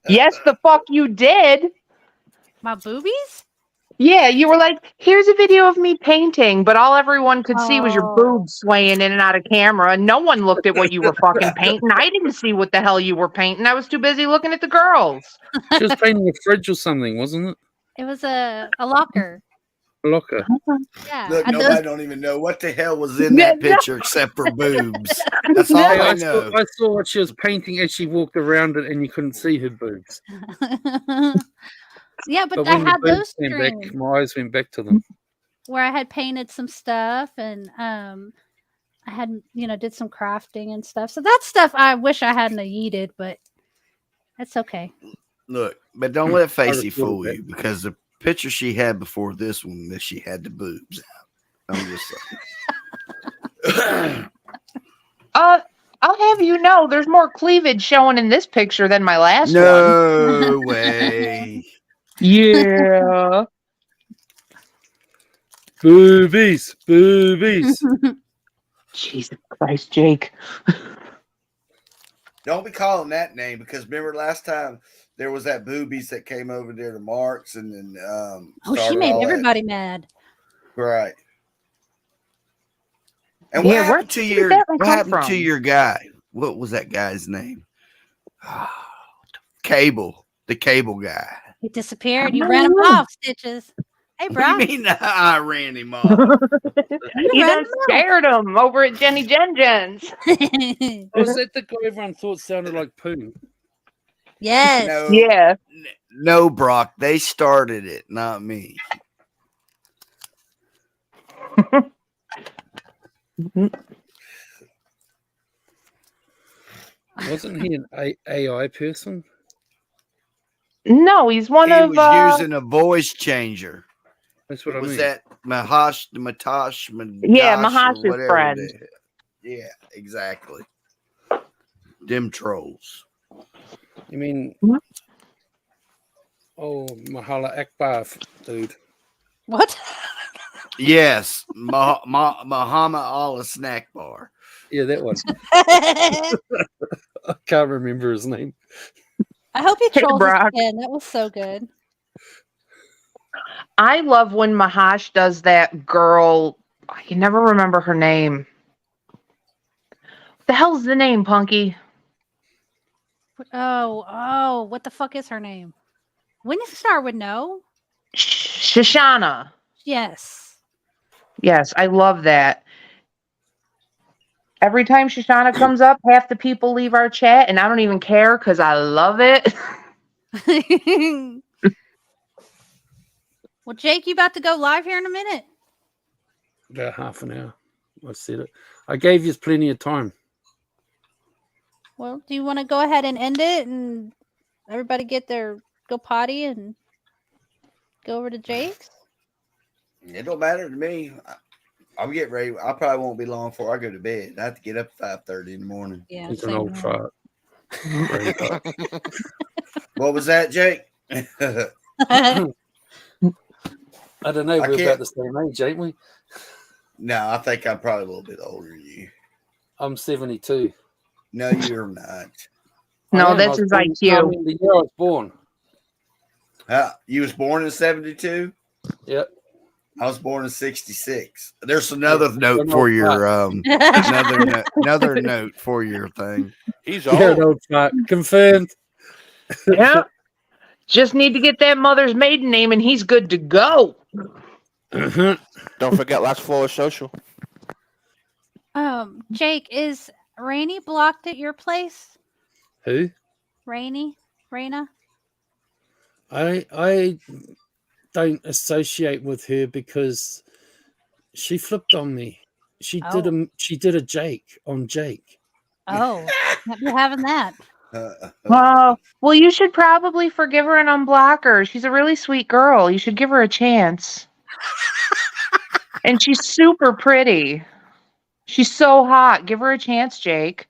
Yes, the fuck you did. My boobies? Yeah, you were like, here's a video of me painting, but all everyone could see was your boobs swaying in and out of camera. No one looked at what you were fucking painting. I didn't see what the hell you were painting. I was too busy looking at the girls. She was painting a fridge or something, wasn't it? It was a locker. A locker. Yeah. Look, and nobody those- don't even know what the hell was in that picture except for boobs. That's all Hey, I I know. saw what she was painting as she walked around it, and you couldn't see her boobs. Yeah, but I when the had boobs those came strings back, my eyes went back to them. where I had painted some stuff and I had, did some crafting and stuff. So that stuff I wish I hadn't have yeeted, but that's okay. Look, but don't let Facey recorded fool that. you because the picture she had before this one, that she had the boobs out. I'm just saying. I'll have you know, there's more cleavage showing in this picture than my last one. No way. Yeah. Boobies, boobies. Jesus Christ, Jake. Don't be calling that name because remember last time there was that boobies that came over there to Mark's and then Oh, she started made all that. everybody mad. Right. And Yeah, what where happened to did your that one what come happened to from? your guy? What was that guy's name? Cable, the cable guy. He disappeared. You ran him off, Stitches. Hey, What bro. do you mean I ran him off? You done scared him over at Jenny Jen Jen's. Was that the guy everyone thought sounded like poo? Yes. No, Yeah. no, Brock. They started it, not me. Wasn't he an AI person? No, he's one He of was using a voice changer. That's what I Was mean. that Matosh, yeah, or Mahash's whatever? friend. Yeah, exactly. Them trolls. You mean, oh, Mahala Akbar, dude. What? Yes, Muhammad Allah Snack Bar. Yeah, that one. I I can't remember his name. hope he Hey, trolled us Brock. again. That was so good. I love when Mahash does that girl. I can never remember her name. What the hell's the name, Punky? Oh, what the fuck is her name? Wouldn't you start with no? Shoshana. Yes. Yes, I love that. Every time Shoshana comes up, half the people leave our chat, and I don't even care because I love it. Well, Jake, you about to go live here in a minute? About half an hour. I said it. I gave you plenty of time. Well, do you want to go ahead and end it and everybody get their go potty and go over to Jake's? It don't matter to me. I'll get ready. I probably won't be long before I go to bed. I have to get up at 5:30 in the morning. Yeah. He's an same old here. fart. What was that, Jake? I don't know. I We're can't- about the same age, ain't we? No, I think I'm probably a little bit older than you. I'm 72. No, you're not. No, I am. that's I his was born- I IQ. mean, the year I was born. You was born in 72? Yep. I was born in 66. There's another note an for old your another note for your thing. He's You're an old. old fart. Confirmed. Yeah. Just need to get that mother's maiden name, and he's good to go. Don't forget last floor social. Jake, is Rainy blocked at your place? Who? Raina? I don't associate with her because she flipped on me. She did a Jake on Jake. Oh, not be having that. Well, you should probably forgive her and unblock her. She's a really sweet girl. You should give her a chance. And she's super pretty. She's so hot. Give her a chance, Jake.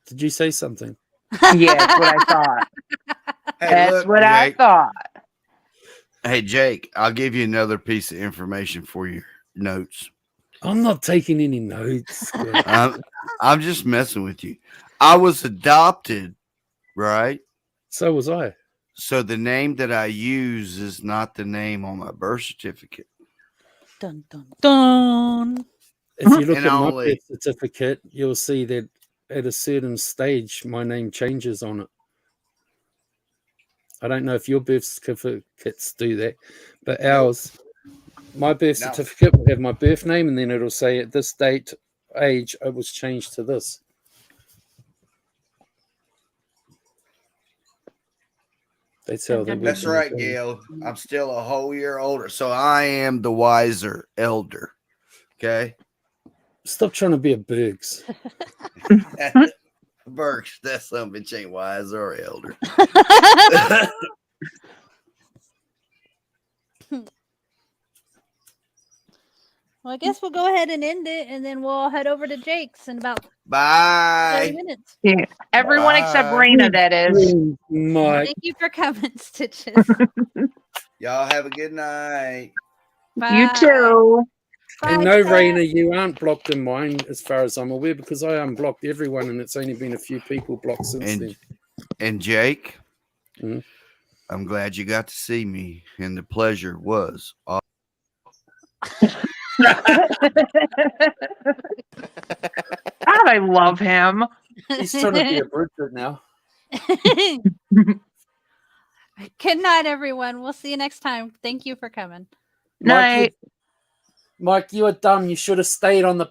Did you say something? Yeah, that's what I thought. Hey, That's look, what I Jake. thought. Hey, Jake, I'll give you another piece of information for your notes. I'm not taking any notes. I'm just messing with you. I was adopted, right? So was I. So the name that I use is not the name on my birth certificate. Dun, dun, dun. If you look And at my only- birth certificate, you'll see that at a certain stage, my name changes on it. I don't know if your birth certificates do that, but ours, my birth No. certificate will have my birth name, and then it'll say at this date, age, it was changed to this. That's how they work. That's in right, Australia. Gail. I'm still a whole year older, so I am the wiser elder. Okay, Stop trying to be a Bergs. Burks, that son of a bitch ain't wise or elder. Well, I guess we'll go ahead and end it, and then we'll head over to Jake's in about 30 Bye. minutes. Yeah. Everyone except Bye. Raina, that is. Mike. Thank you for coming, Stitches. Y'all have a good night. Bye. You too. Bye, And no, Ted. Raina, you aren't blocked in mine, as far as I'm aware, because I unblocked everyone, and it's only been a few people blocked since then. And Jake, Mhm. I'm glad you got to see me, and the pleasure was all. God, I love him. He's trying to be a Bridget now. Good night, everyone. We'll see you next time. Thank you for coming. Night. Mike, you are dumb. You should have stayed on the